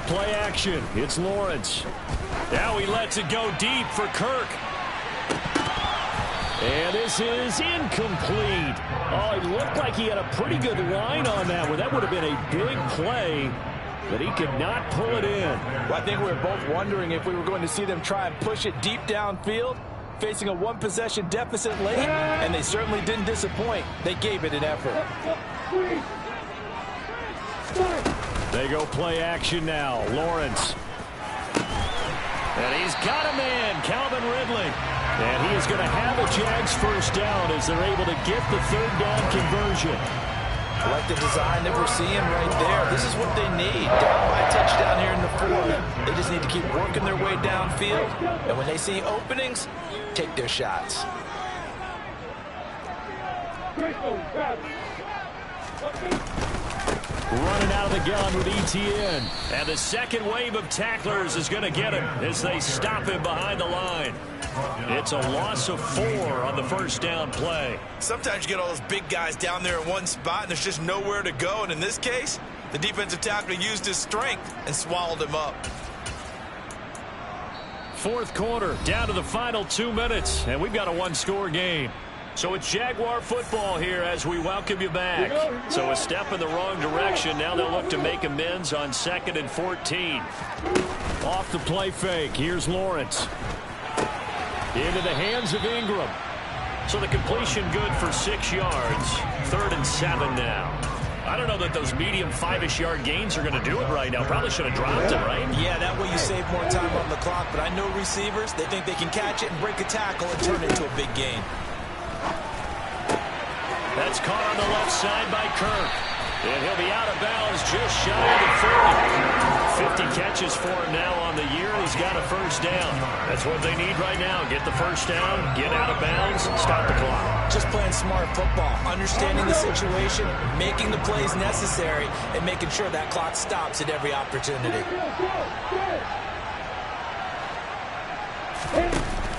Play action. It's Lawrence. Now he lets it go deep for Kirk. And this is incomplete. Oh, it looked like he had a pretty good line on that one. That would have been a big play, but he could not pull it in. Well, I think we were both wondering if we were going to see them try and push it deep downfield, facing a one-possession deficit late, and they certainly didn't disappoint. They gave it an effort. They go play action now. Lawrence. And he's got a man, Calvin Ridley. And he is going to have a Jags first down as they're able to get the third down conversion. I like the design that we're seeing right there. This is what they need. Down by a touchdown here in the fourth. They just need to keep working their way downfield. And when they see openings, take their shots. Running out of the gun with ETN. And the second wave of tacklers is going to get him as they stop him behind the line. It's a loss of 4 on the first down play. Sometimes you get all those big guys down there in one spot and there's just nowhere to go. And in this case, the defensive tackle used his strength and swallowed him up. Fourth quarter, down to the final 2 minutes, and we've got a one-score game. So it's Jaguar football here as we welcome you back. So a step in the wrong direction. Now they'll look to make amends on 2nd and 14. Off the play fake. Here's Lawrence. Into the hands of Ingram. So the completion good for 6 yards. 3rd and 7 now. I don't know that those medium 5-ish yard gains are going to do it right now. Probably should have dropped it, right? Yeah, that way you save more time on the clock. But I know receivers, they think they can catch it and break a tackle and turn it into a big gain. That's caught on the left side by Kirk. And he'll be out of bounds just shy of the 40. 50 catches for him now on the year. He's got a first down. That's what they need right now. Get the first down, get out of bounds, stop the clock. Just playing smart football, understanding the situation, making the plays necessary, and making sure that clock stops at every opportunity.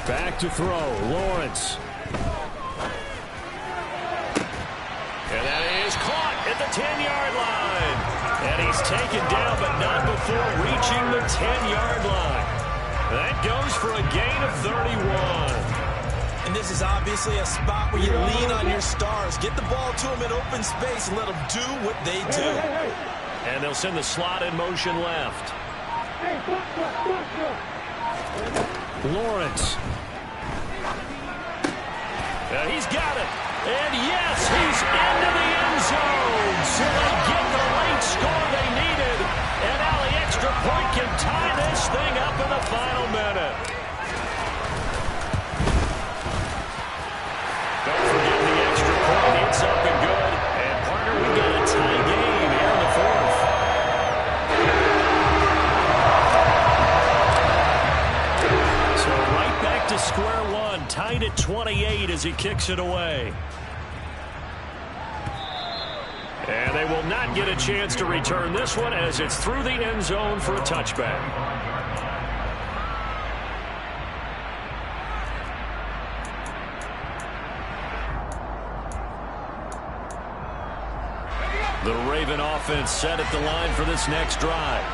Back to throw. Lawrence. And that is caught at the 10-yard line. And he's taken down, but not before reaching the 10-yard line. That goes for a gain of 31. And this is obviously a spot where you lean on your stars. Get the ball to them in open space and let them do what they do. And they'll send the slot in motion left. Lawrence. And he's got it. And yes, he's into the end zone. So they get the late score they needed. And now the extra point can tie this thing up in the final minute. Don't forget the extra point. It's up and good. And partner, we got a tie game here in the fourth. So right back to square one. Tied at 28 as he kicks it away. And they will not get a chance to return this one as it's through the end zone for a touchback. The Raven offense set at the line for this next drive.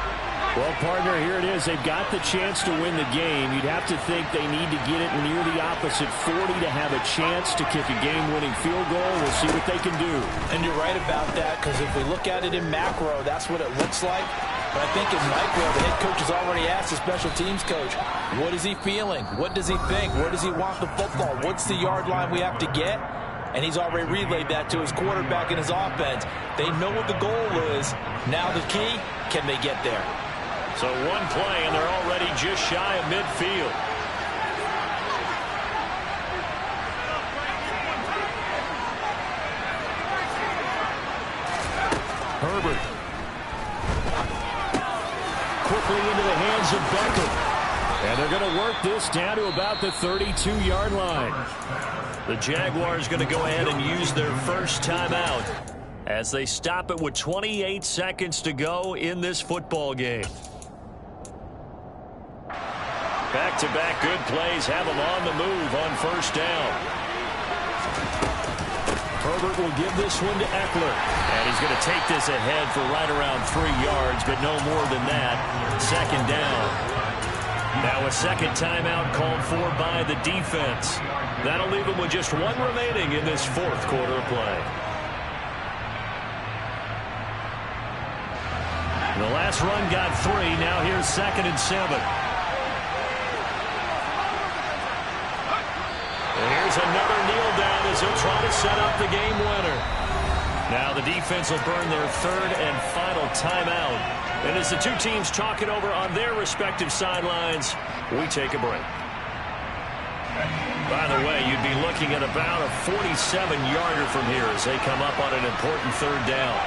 Well, partner, here it is. They've got the chance to win the game. You'd have to think they need to get it near the opposite 40 to have a chance to kick a game-winning field goal. We'll see what they can do. And you're right about that, because if we look at it in macro, that's what it looks like. But I think in micro, the head coach has already asked the special teams coach, what is he feeling? What does he think? Where does he want the football? What's the yard line we have to get? And he's already relayed that to his quarterback and his offense. They know what the goal is. Now the key, can they get there? So one play, and they're already just shy of midfield. Herbert. Quickly into the hands of Beckham. And they're going to work this down to about the 32-yard line. The Jaguars going to go ahead and use their first timeout as they stop it with 28 seconds to go in this football game. Back-to-back good plays have them on the move on first down. Herbert will give this one to Eckler. And he's going to take this ahead for right around 3 yards, but no more than that. Second down. Now a second timeout called for by the defense. That'll leave them with just one remaining in this fourth quarter of play. The last run got 3. Now here's 2nd and 7. Here's another kneel down as he'll try to set up the game winner. Now the defense will burn their third and final timeout. And as the two teams talk it over on their respective sidelines, we take a break. By the way, you'd be looking at about a 47-yarder from here as they come up on an important third down.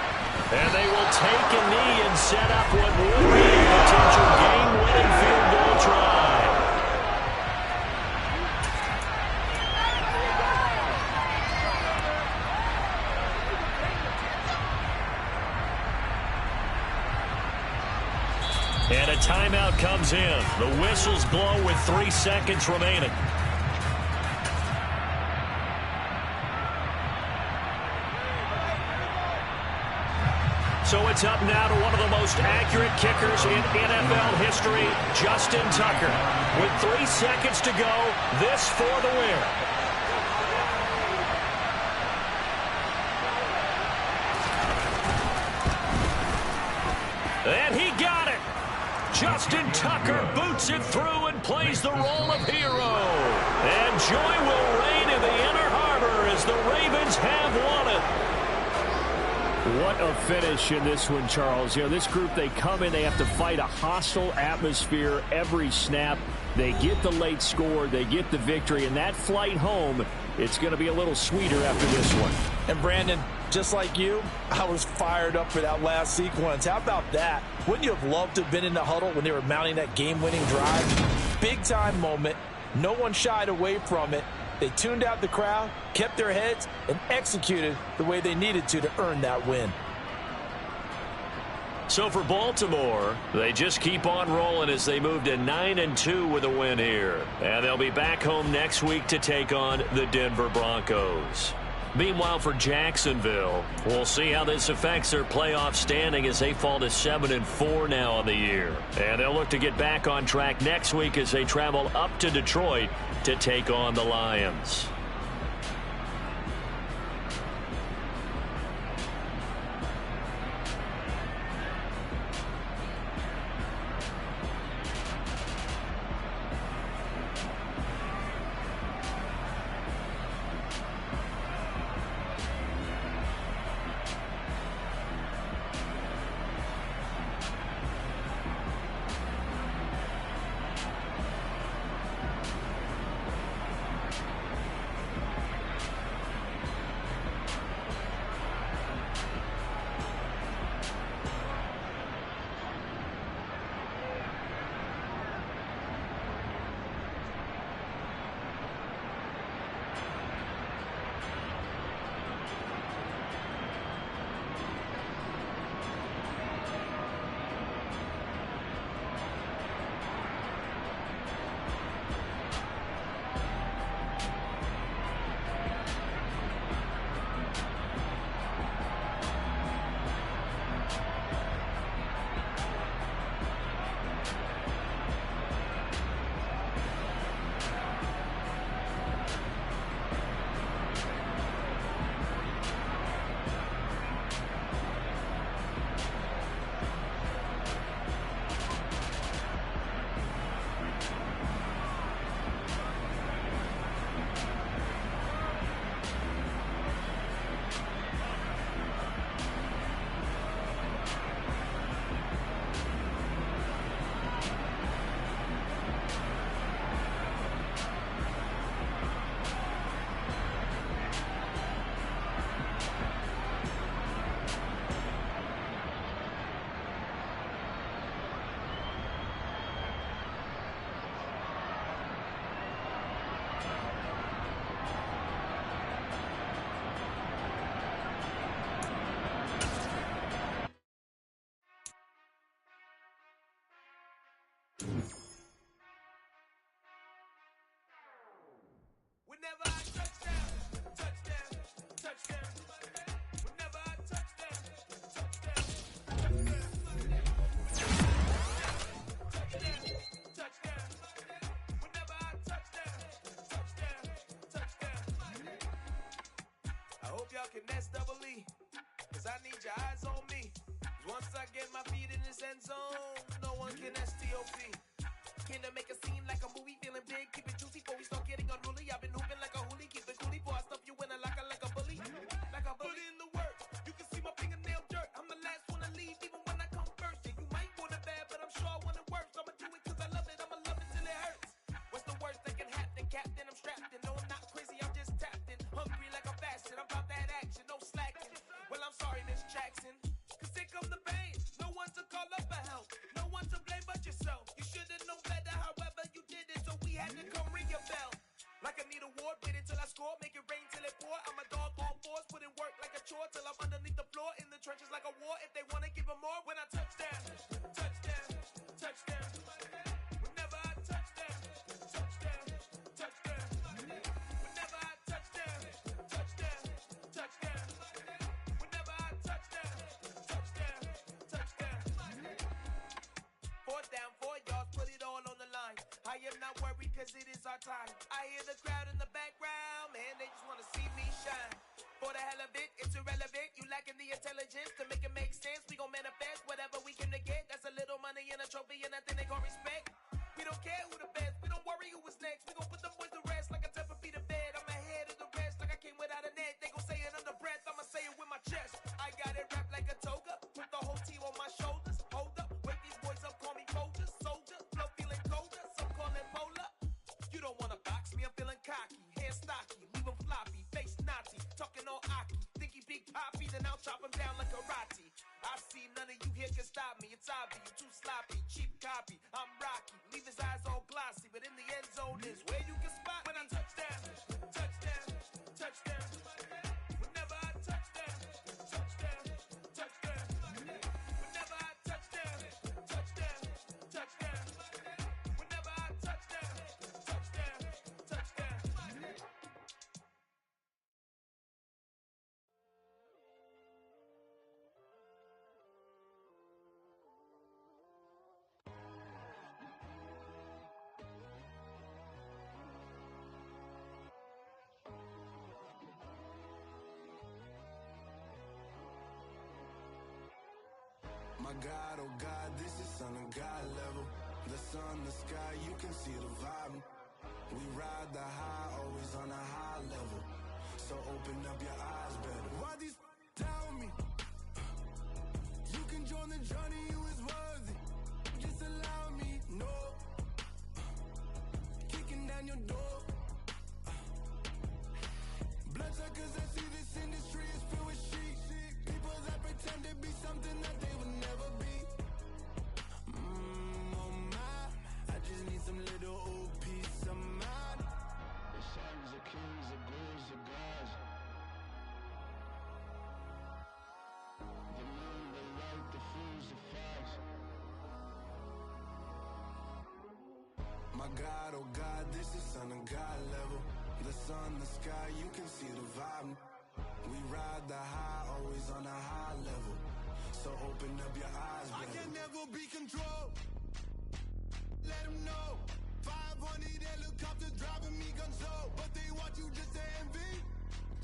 And they will take a knee and set up what will be a potential game-winning field goal try. And a timeout comes in. The whistles blow with 3 seconds remaining. So it's up now to one of the most accurate kickers in NFL history, Justin Tucker. With 3 seconds to go, this for the win. And he got it. Justin Tucker boots it through and plays the role of hero. And joy will reign in the Inner Harbor as the Ravens have won it. What a finish in this one, Charles. You know, this group, they come in, they have to fight a hostile atmosphere every snap. They get the late score, they get the victory, and that flight home, it's going to be a little sweeter after this one. And Brandon, just like you, I was fired up for that last sequence. How about that? Wouldn't you have loved to have been in the huddle when they were mounting that game-winning drive? Big-time moment. No one shied away from it. They tuned out the crowd, kept their heads, and executed the way they needed to earn that win. So for Baltimore, they just keep on rolling as they move to 9-2 with a win here. And they'll be back home next week to take on the Denver Broncos. Meanwhile, for Jacksonville, we'll see how this affects their playoff standing as they fall to 7-4 now on the year. And they'll look to get back on track next week as they travel up to Detroit to take on the Lions. and that's double E. Cause I need your eyes on me. Once I get my feet in this end zone, no one can STOP. Can to make a scene like a movie, feeling big, keep it juicy before we start getting unruly. I've been hooping like a hoolie, keep it coolie before I stuff you in a locker like a bully. Like a bully. Put in the work, you can see my fingernail dirt. I'm the last one to leave, even when I come first. Yeah, you might want it bad, but I'm sure I want it worse. I'ma do it cause I love it, I'ma love it till it hurts. What's the worst that can happen, Captain? I'm strapped in, no I'm not crazy, I'm just tapped in. Hungry like I'm fasting, I'm about that action, no slacking. Well, I'm sorry, Miss Jackson, cause here come the pain. No one to call up for help, no one to blame but yourself. You should've known better, however you did it, so we had to come ring your bell. Like I need a ward, wait until I score, make it rain till it pour. I'm a dog on fours, put in work like a chore till I'm underneath the floor, in the trenches like a war. If they wanna give them more, when I touch down, touchdown, touchdown. Whenever I touch down, touchdown, touchdown. Whenever I touch down, touchdown, touchdown. Whenever I touch down, touchdown, touchdown. 4th down, 4 yards, put it all on the line. I am not worried cause it is our time. I hear the crowd in the background, man, they just wanna see me shine. For the hell of it, it's irrelevant. You lacking the intelligence to make it make sense. We gon' manifest whatever we can to get. That's a little money and a trophy and nothing they call respect. We don't care who the best, we don't worry who was next. We gon' put them boys to rest like a 10 feet of bed. I'm ahead of the rest like I came without a net. They gon' say it under breath, I'ma say it with my chest. I got it wrapped like a toga, put the whole team on my shoulders. Hold up, wake these boys up, call me Folger, soldier, flow feeling colder, some call it polar. You don't wanna box me, I'm feeling cocky, hair stocky, leave 'em floppy, face naughty, talking all aki. Think he big poppy, then I'll chop him down like karate. I see none of you here can stop me, it's obvious, you too sloppy, cheap copy. I'm Rocky, leave his eyes all glossy, but in the end zone is where you can spot when I touch down, touchdown, touchdown. Whenever I touch down, touchdown, touchdown. Whenever I touch down, touchdown, touchdown. Whenever I touch down, touchdown, touchdown. My God, oh God, this is Son of God level. The sun, the sky, you can see the vibe. We ride the high, always on a high level. So open up your eyes better. Why these tell me? You can join the journey, you is worthy. Just allow me, no. Kicking down your door. Bloodsuckers, I see this industry is filled with shit. People that pretend to be something that they would never be. Oh my, I just need some little old peace of mind. The sons of kings, the bulls of gods. The moon, the light, the fools, the facts. My God, oh God, this is Son of God level. The sun, the sky, you can see the vibe. We ride the high, always on a high level. So open up your eyes, baby. I can never be controlled. Let them know. 500 helicopters driving me gonzo. But they want you just to envy.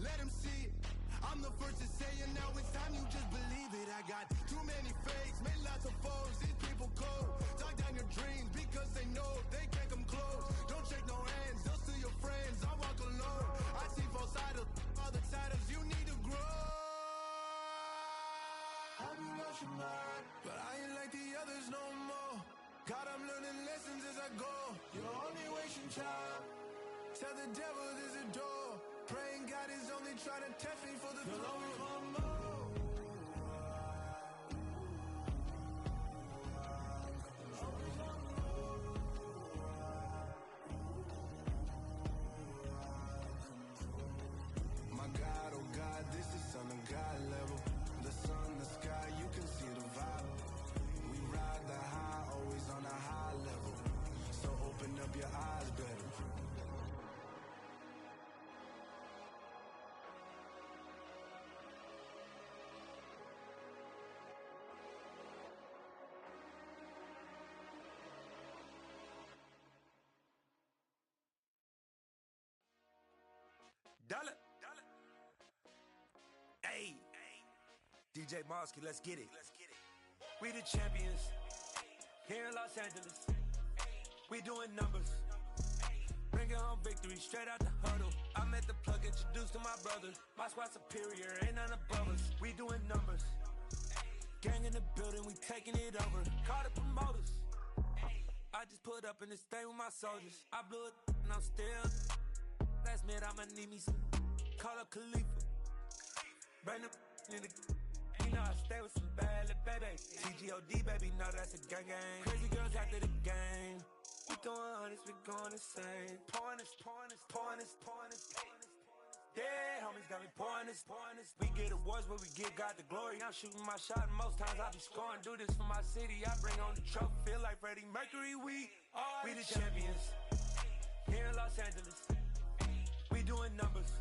Let them see it. I'm the first to say it, now it's time you just believe it. I got too many fakes, made lots of foes. These people cold. Talk down your dreams because they know they can't come close. Don't shake no hands, they'll steal your friends. I walk alone. I see false idols, other titles, you need to grow. I've been watching mine, but I ain't like the others no more. God, I'm learning lessons as I go. You're only wasting time. Tell the devil there's a door. Praying God is only trying to test me for the throne. My God, oh God, this is Son of God level. The sun, the sky, you can see the vibe. We ride the high, always on a high level. So open up your eyes better. Dollar. DJ Mosky, let's get it. We the champions here in Los Angeles. We doing numbers. Bringing home victory straight out the huddle. I met the plug, introduced to my brother. My squad superior, ain't none above us. We doing numbers. Gang in the building, we taking it over. Call the promoters. I just put up in this thing with my soldiers. I blew it and I'm still. Last minute I'ma need me some. Call up Khalifa. Bring the in the. You know I stay with some bad little baby. TGOD baby, know that's a gang gang. Crazy girls after the game. We going honest, we going insane. Pouring this. Yeah, homies got me pouring this. We get awards, but we give God the glory. I'm shooting my shot, and most times I be scoring. Do this for my city, I bring on the trophy. Feel like Freddie Mercury, we the champions. Here in Los Angeles, we doing numbers.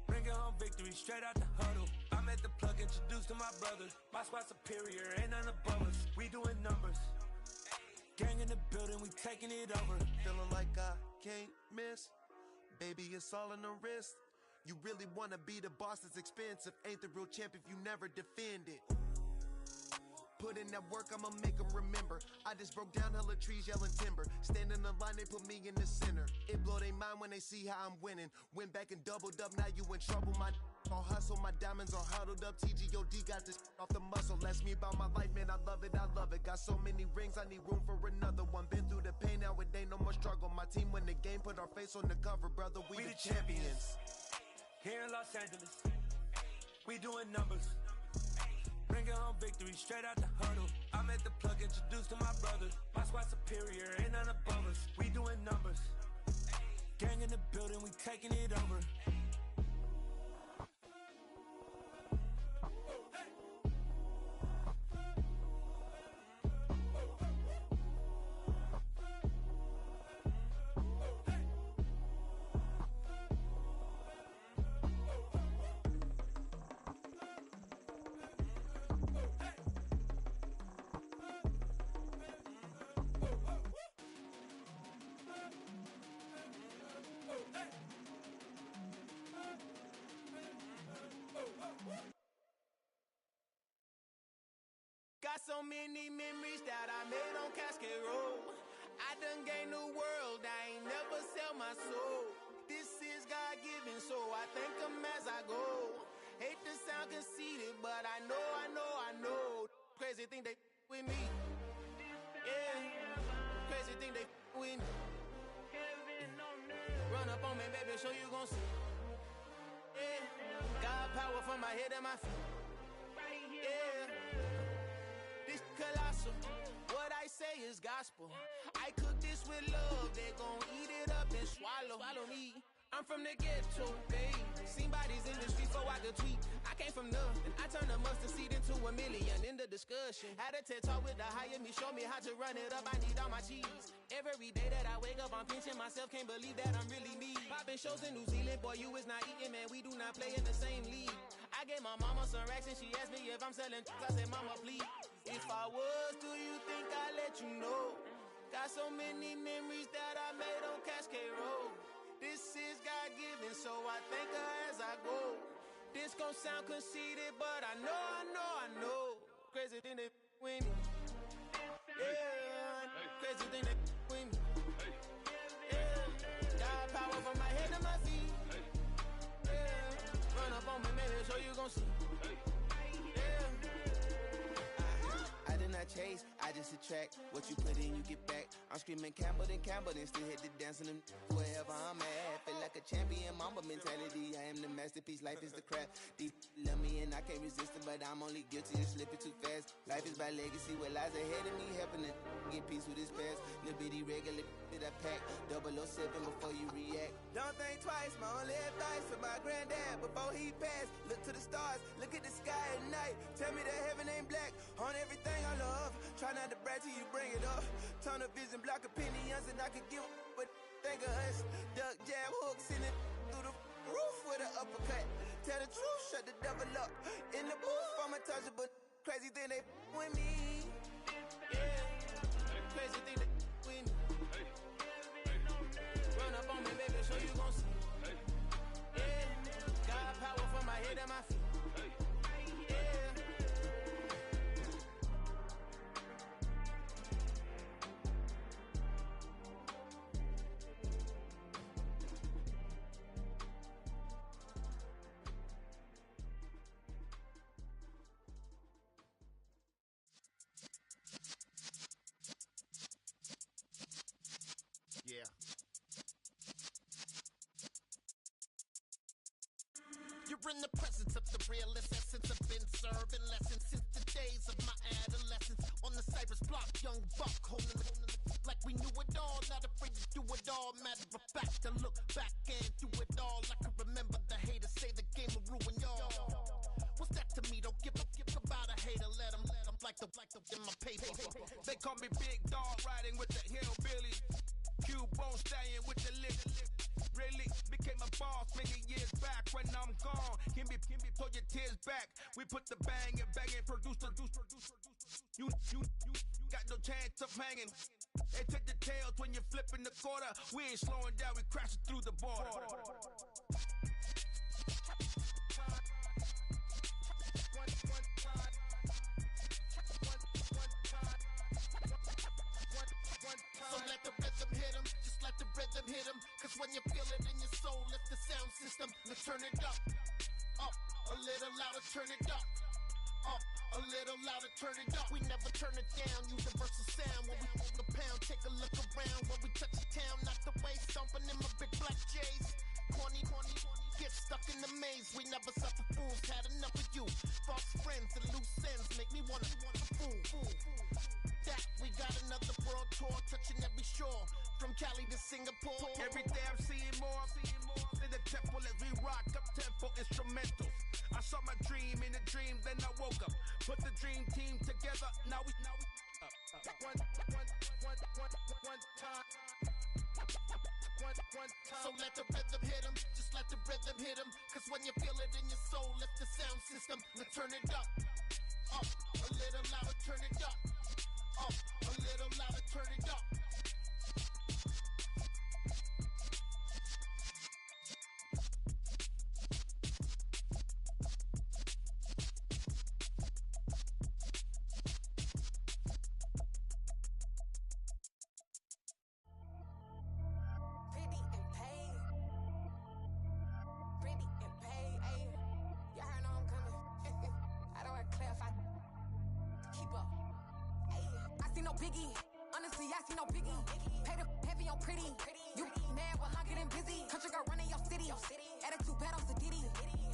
Bringing home victory straight out the huddle. I met the plug, introduced to my brother. My squad superior, ain't none above us. We doing numbers. Gang in the building, we taking it over. Feeling like I can't miss. Baby, it's all in the wrist. You really wanna be the boss, it's expensive. Ain't the real champ if you never defend it. Put in that work, I'ma make them remember. I just broke down hella trees, yelling timber. Stand in the line, they put me in the center. It blow their mind when they see how I'm winning. Went back and doubled up, now you in trouble. My all hustle, my diamonds are huddled up. TGOD got this off the muscle. Ask me about my life, man, I love it. Got so many rings, I need room for another one. Been through the pain, now it ain't no more struggle. My team win the game, put our face on the cover, brother. We the champions. Here in Los Angeles, we doing numbers. Bringing home victory straight out the huddle. I met the plug, introduced to my brother. My squad superior, ain't none above us. We doing numbers. Gang in the building, we taking it over. Got so many memories that I made on Cascade Road. I done gained the world, I ain't never sell my soul. This is God-given, so I thank him as I go. Hate to sound conceited, but I know. Crazy thing they with me. Yeah, crazy thing they with me. Run up on me, baby, show you gon' see. Yeah, God power from my head and my feet. Yeah. Colossal, what I say is gospel. I cook this with love, they gon' eat it up and swallow me. I'm from the ghetto, babe. Seen bodies in the streets before I could tweet. I came from nothing, I turned a mustard seed into a million. In the discussion, had a TED talk with the higher me, show me how to run it up. I need all my cheese. Every day that I wake up, I'm pinching myself, can't believe that I'm really me. Popping shows in New Zealand, boy, you is not eating, man. We do not play in the same league. I gave my mama some racks and she asked me if I'm selling. I said, mama, please. If I was, do you think I'd let you know? Got so many memories that I made on Cascade Road. This is God-given, so I thank her as I go. This gon' sound conceited, but I know. Crazy thing they with me. Yeah, crazy thing they with me. Yeah, God power from my head to my feet. Yeah, run up on me, maybe so you gon' see. Chase, I just attract what you put in, you get back. I'm screaming Campbell, then still hit the dance and them wherever I'm at. Feel like a champion, mamba mentality. I am the masterpiece, life is the crap. Deep love me and I can't resist it, but I'm only guilty of slipping too fast. Life is by legacy, what lies ahead of me, helping to get peace with this past. Little bitty regular that I pack, 007 before you react. Don't think twice, my only advice for my granddad before he passed. Look to the stars, look at the sky at night. Tell me that heaven ain't black on everything I love. Try not to brag till you bring it up. Tunnel vision, block opinions, and I could give but think of us. Duck jab hooks in it through the roof with an uppercut. Tell the truth, shut the devil up. In the booth, I'm untouchable. Crazy thing they with me. Yeah, crazy thing they with me. Run up on me, baby, so you gon' see. Yeah, God power from my head and my feet. Yeah. in the presence of the realest essence. I've been serving lessons since the days of my adolescence. On the Cypress block, young buck holding the like we knew it all, not afraid to do it all. Matter of fact, to look back and do it all. I can remember the haters say the game will ruin y'all. What's that to me? Don't give about a hater. Let them like the in my paper. They call me Big Dog, riding with the hillbillies. Q-Bone stallion with the lip. Really became a boss many years back. When I'm gone, can be pull your tears back. We put the bang and produce. You got no chance of hanging. They take the tails when you're flipping the quarter. We ain't slowing down, we crashing through the border. So let the rhythm hit him, just let the rhythm hit him. Cause when you feel it in your soul, lift the sound system. Now turn it up, a little louder, turn it up. A little louder, turn it up. We never turn it down, universal sound. When we move the pound, take a look around. When we touch the town, not the way, stomping in my big black J's. Corny, get stuck in the maze. We never suffer fools, had enough of you. False friends and loose ends make me wanna fool. That we got another world tour, touching every shore. From Cali to Singapore. Every day I'm seeing more in the temple as we rock up tempo instrumentals. I saw my dream in a dream, then I woke up. Put the dream team together, now we one time. So let the rhythm hit him, just let the rhythm hit him. Cause when you feel it in your soul, lift the sound system. Now turn it up, a little louder, turn it up, a little louder, turn it up. Biggie, honestly, I see no biggie. Pay the heavy on pretty. You mad while I'm getting busy. Country girl running your city. Attitude bad on Diddy.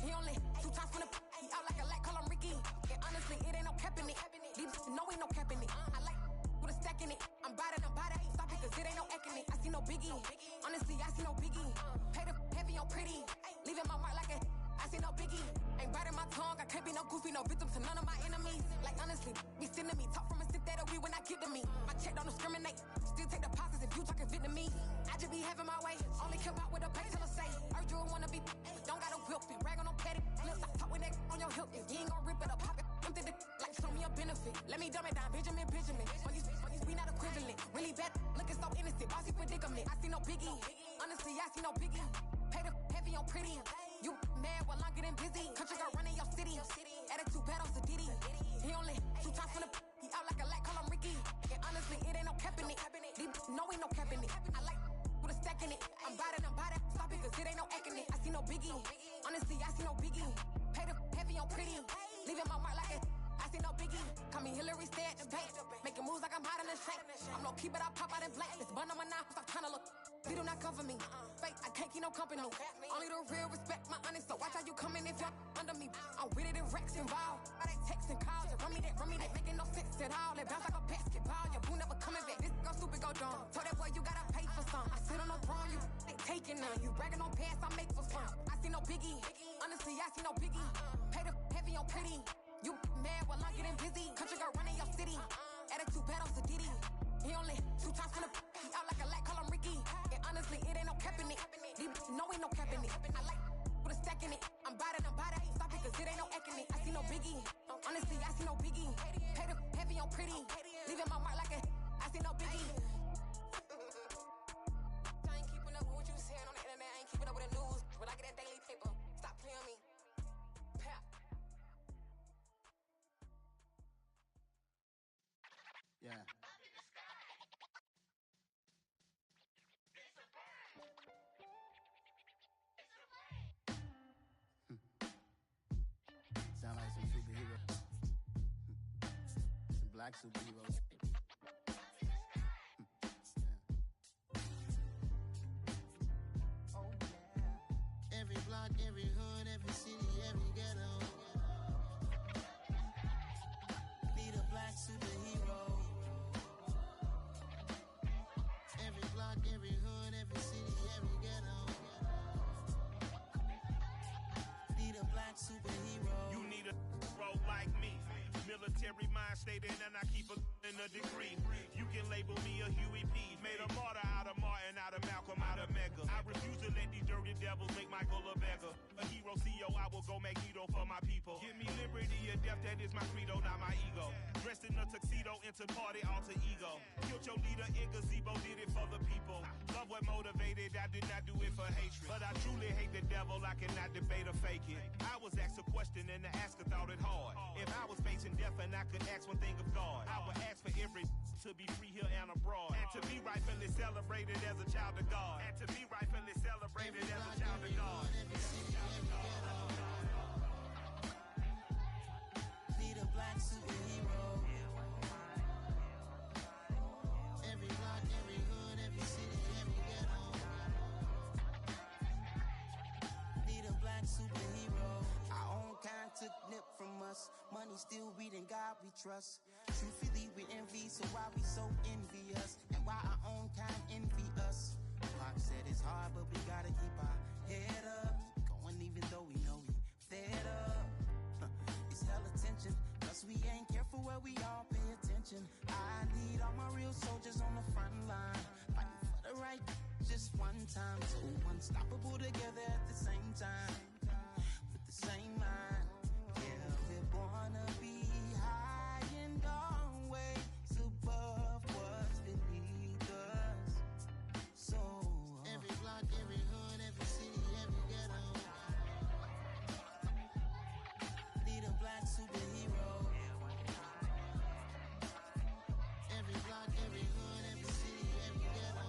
He only 2 times from the he out like a light, call him Ricky. And honestly, it ain't no cap in it. These know ain't no cap in it. I like with a stack in it. I'm bad, stop it, cause it ain't no eck in it. I see no biggie. Honestly, I see no biggie. Pay the heavy on pretty. Leaving my mark like a I see no biggie. Ain't biting my tongue, I can't be no goofy, no victim to none of my enemies. Like honestly, be sending me talk from a sit that we when I get to me. My check don't discriminate, still take deposits if you talking Vietnamese. I just be having my way, only come out with a pay till I say. Urge you wanna be, don't got no whip, rag on no petty. Lips, I talk with that on your hip, if you ain't gon' rip it up, pop it, empty the like show me a benefit. Let me dumb it down, Benjamin. For you, we not equivalent. Really bad, looking so innocent, bossy predicament. I see no biggie, honestly, I see no biggie. Pay the heavy on pretty. You mad while I'm getting busy. Country girl running your city. Attitude bad on Diddy. He only 2 times from the he out like a light, call him Ricky. And honestly, it ain't no cap in it. These know ain't no cap in it. I like with a stack in it. I'm bad, stop it, cause it ain't no eck in it. I see no biggie. Honestly, I see no biggie. Pay the heavy on pretty. Leaving my mark like a I see no biggie. Call me Hillary, stay at the bank. Making moves like I'm hiding in the shank. I'm low key, but I pop out in blank. This bun on my knife, stop trying to look. They do not cover me. Fake, I can't keep no company. Only the real respect my honest. So watch how you coming if you're under me. I'm with it and Rex involved. All they texts and calls. Run me that. Making no sense at all. They bounce like a basketball. Your boo never coming back. This go stupid, go dumb. Told that boy you gotta pay for some. I sit on no throne, you ain't taking none. You bragging on pants, I make for fun. I see no biggie. Honestly, I see no biggie. Pay the heavy on pretty. You mad while I'm getting busy. Country girl running your city. Attitude bad on Diddy. He only 2 times from the he out like a light, call him Ricky. And honestly, it ain't no cap in it. These know ain't no cap in it. I like with a stack in it. I'm bad, stop it, cause it ain't no eck in it. I see no biggie. Honestly, I see no biggie. Pay the heavy on pretty. Leaving my mark like a I see no biggie. I ain't keeping up with what you saying on the internet. I ain't keeping up with the news. When I get that daily paper, stop playing on me. Pap. Yeah. Sound like some superheroes. Some black superheroes. Every block, every hood, every city, every ghetto. Need a black superhero. Every block, every hood, every city, every ghetto. Need a black superhero. You need a hero like me. Military mind stated, and I keep in a degree. You can label me a Huey P. Made a martyr out of Martin, out of Malcolm, out of Mega. I refuse to let these dirty devils make Michael a beggar. A hero CEO, I will go Magneto for my people. Give me liberty or death, that is my credo, not my ego. Dressed in a tuxedo, into party, alter ego. Killed your leader in gazebo, did it for the people. Love what motivated, I did not do it for hatred. But I truly hate the devil, I cannot debate or fake it. I was asked a question and the asker thought it hard. If I was facing death and I could ask one thing of God, I would ask for every to be free here and abroad. And to be rightfully celebrated as a child of God. And to be rightfully celebrated as a child of God. Need a black superhero. Every block, every hood, every city, every ghetto. Need a black superhero. Our own kind took nip from us. Money still reading God we trust. Truthfully we envy, so why we so envious? And why our own kind envy us? Pac said it's hard, but we gotta keep our head up. Going even though we know we fed up. It's hell attention, cause we ain't careful where we all pay attention. I need all my real soldiers on the front line, fighting for the right just one time. So unstoppable together at the same time, with the same mind. Yeah, we're gonna be high and always above what's beneath us. So every block, every hood, every city, every ghetto. Need a black superhero. Every block, every hood, every city, every ghetto.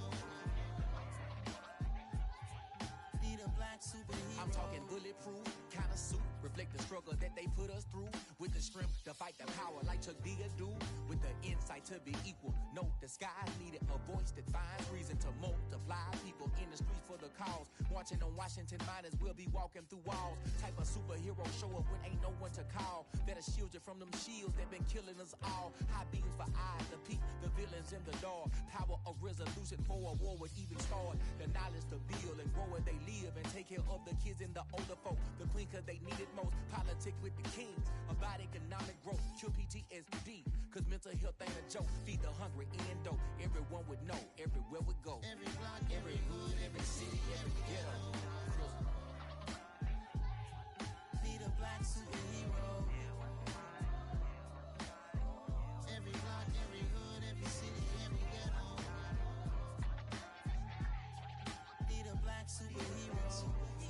Need a black superhero. I'm talking bulletproof kind of suit, reflect the struggle that they put us through, with the strength to fight the power like Chuck D do, with the insight to be equal. No disguise needed, a voice that finds reason to multiply people in the streets for the cause. Marching on Washington, might as well be walking through walls. Type of superhero show up when ain't no one to call. That'll shield you from them shields that been killing us all. High beams for eyes to peek the villains in the dark. Power of resolution for a war would even start. The knowledge to build and grow where they live and take care of the kids and the older folk. The queen cause they need it most. Politics with the kings about economic growth. Cure PTSD cause mental health ain't a joke. Feed the hungry and dope. Everyone would know everywhere we go. Every block, every hood, every city, every ghetto. Need a black superhero. Every block, every hood, every city, every ghetto. Need a black superhero.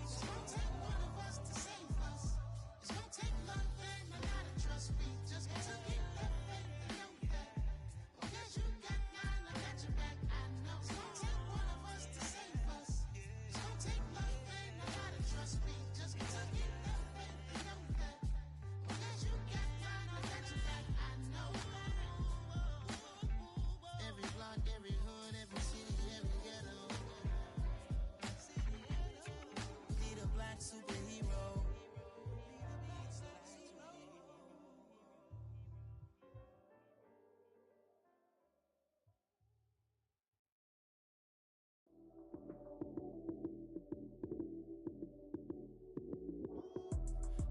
It's gonna take one of us to save us. It's gonna take love and a lot of trust. We just got to keep that faith and know that. Because you got mine, I got your back. I know. It's gonna take one of us to save us. It's gonna take love and a lot of trust. We just got to keep that faith and know that. Because you got mine, I got your back. I know. Every block, every hood, every city, every ghetto. Need a black superhero.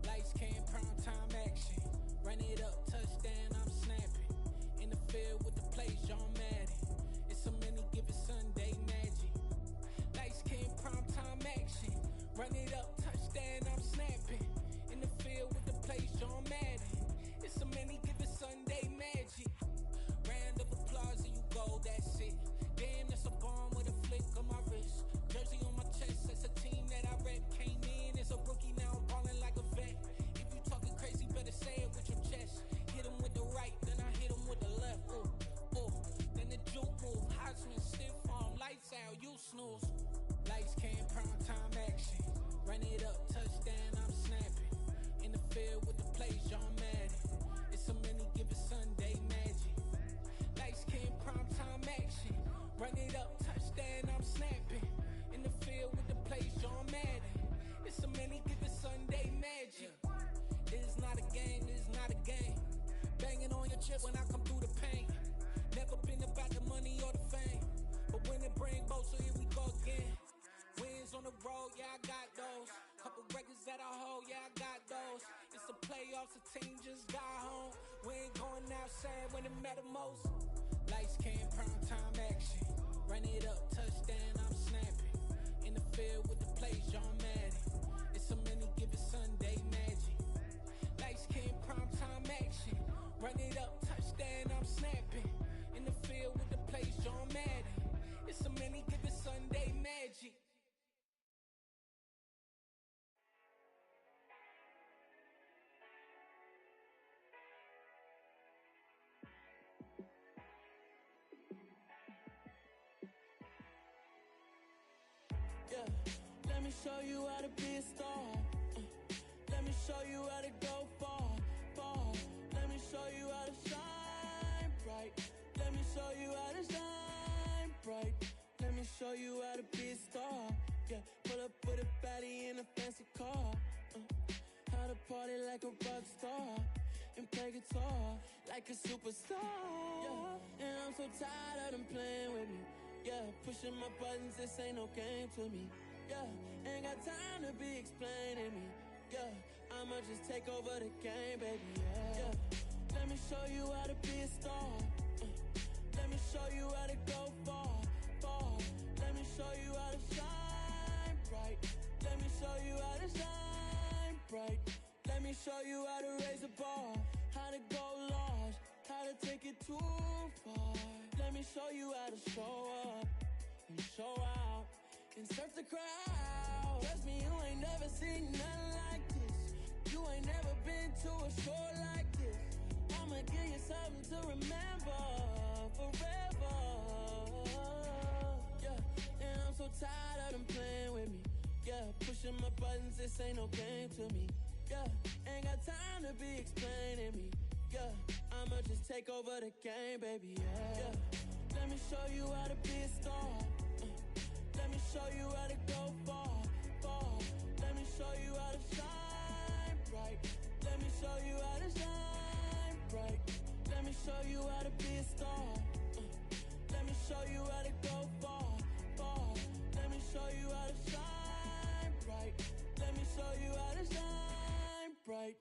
Lights came, prime time action. Run it up, touchdown, I'm snapping. In the field with the plays, John Madden. It's so many, give it Sunday magic. Lights came, prime time action. Run it up, touchdown, I'm snapping. In the field with the plays, John Madden. It's so many, give it Sunday magic. Round of applause and you go, that's it. Damn, that's a bomb with a flick on my wrist. Jersey on my chest, that's a team that I rep. Came in as a rookie, now I'm ballin' like a vet. If you talking crazy, better say it with your chest. Hit him with the right, then I hit him with the left. Then the juke move, Heisman, stiff arm, lights out, you snooze. Lights came, prime time action. Run it shit when I come through the pain. Never been about the money or the fame, but when it bring both, so here we go again. Wins on the road, yeah, I got those. Couple records that I hold, yeah, I got those. It's the playoffs, the team just got home. We ain't going outside when it matter most. Lights came, prime time action. Run it up, touchdown, I'm snapping. In the field with the plays, John Madden. It's so many, give it Sunday magic. Lights came, prime time action. Run it up, touchdown, I'm snapping. In the field with the plays, John Madden. It's so many, give it Sunday magic. Yeah, let me show you how to be a star. Let me show you how to go far, far. Let me show you how to shine bright. Let me show you how to shine bright. Let me show you how to be a star. Yeah, pull up with a baddie in a fancy car. How to party like a rock star and play guitar like a superstar. Yeah, and I'm so tired of them playing with me. Yeah, pushing my buttons, this ain't no game to me. Yeah, ain't got time to be explaining me. Yeah, I'ma just take over the game, baby. Yeah, let me show you how to be a star. Let me show you how to go far, far. Let me show you how to shine bright. Let me show you how to shine bright. Let me show you how to raise a bar, how to go large, how to take it too far. Let me show you how to show up and show out and surf the crowd. Trust me, you ain't never seen nothing like this. You ain't never been to a show like this. I'ma give you something to remember forever. Yeah, and I'm so tired of them playing with me. Yeah, pushing my buttons, this ain't no game to me. Yeah, ain't got time to be explaining me. Yeah, I'ma just take over the game, baby. Yeah, let me show you how to be a star. Let me show you how to go far, far. Let me show you how to shine bright. Let me show you how to shine bright. Let me show you how to be a star. Let me show you how to go far, far. Let me show you how to shine bright. Let me show you how to shine bright.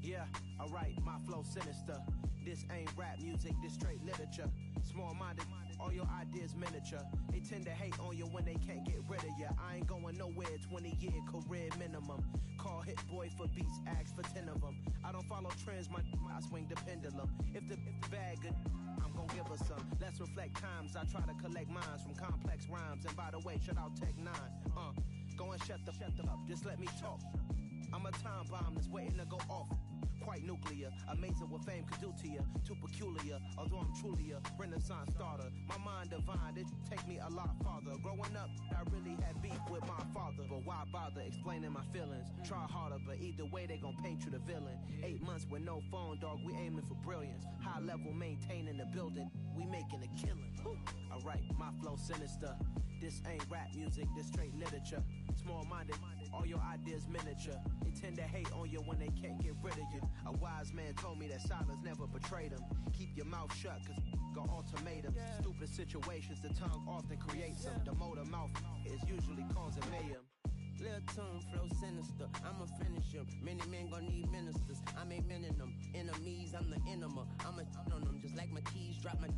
Yeah, alright, my flow sinister. This ain't rap music, this straight literature. Small-minded, all your ideas miniature. They tend to hate on you when they can't get rid of you. I ain't going nowhere, 20-year career minimum. Call Hit Boy for beats, ask for 10 of them. I don't follow trends, I swing the pendulum. If the bag good, I'm gon' give her some. Let's reflect times, I try to collect minds from complex rhymes. And by the way, shout out Tech 9. Go and shut the up, just let me talk. I'm a time bomb that's waiting to go off. Quite nuclear, amazing what fame could do to you. Too peculiar, although I'm truly a renaissance starter. My mind divine, it take me a lot farther. Growing up, I really had beef with my father. But why bother explaining my feelings? Try harder, but either way they gon' paint you the villain. 8 months with no phone, dog, we aiming for brilliance. High level maintaining the building, we making a killing. Alright, my flow sinister. This ain't rap music, this straight literature. Small-minded, all your ideas miniature. They tend to hate on you when they can't get rid of you. A wise man told me that silence never betrayed him. Keep your mouth shut, cause got ultimatums. Stupid situations, the tongue often creates them. The motor mouth is usually causing mayhem. Lil' tune, flow sinister, I'ma finish him. Many men gon' need ministers, I make men in them. Enemies, I'm the enema, I'ma on them. Just like my keys, drop my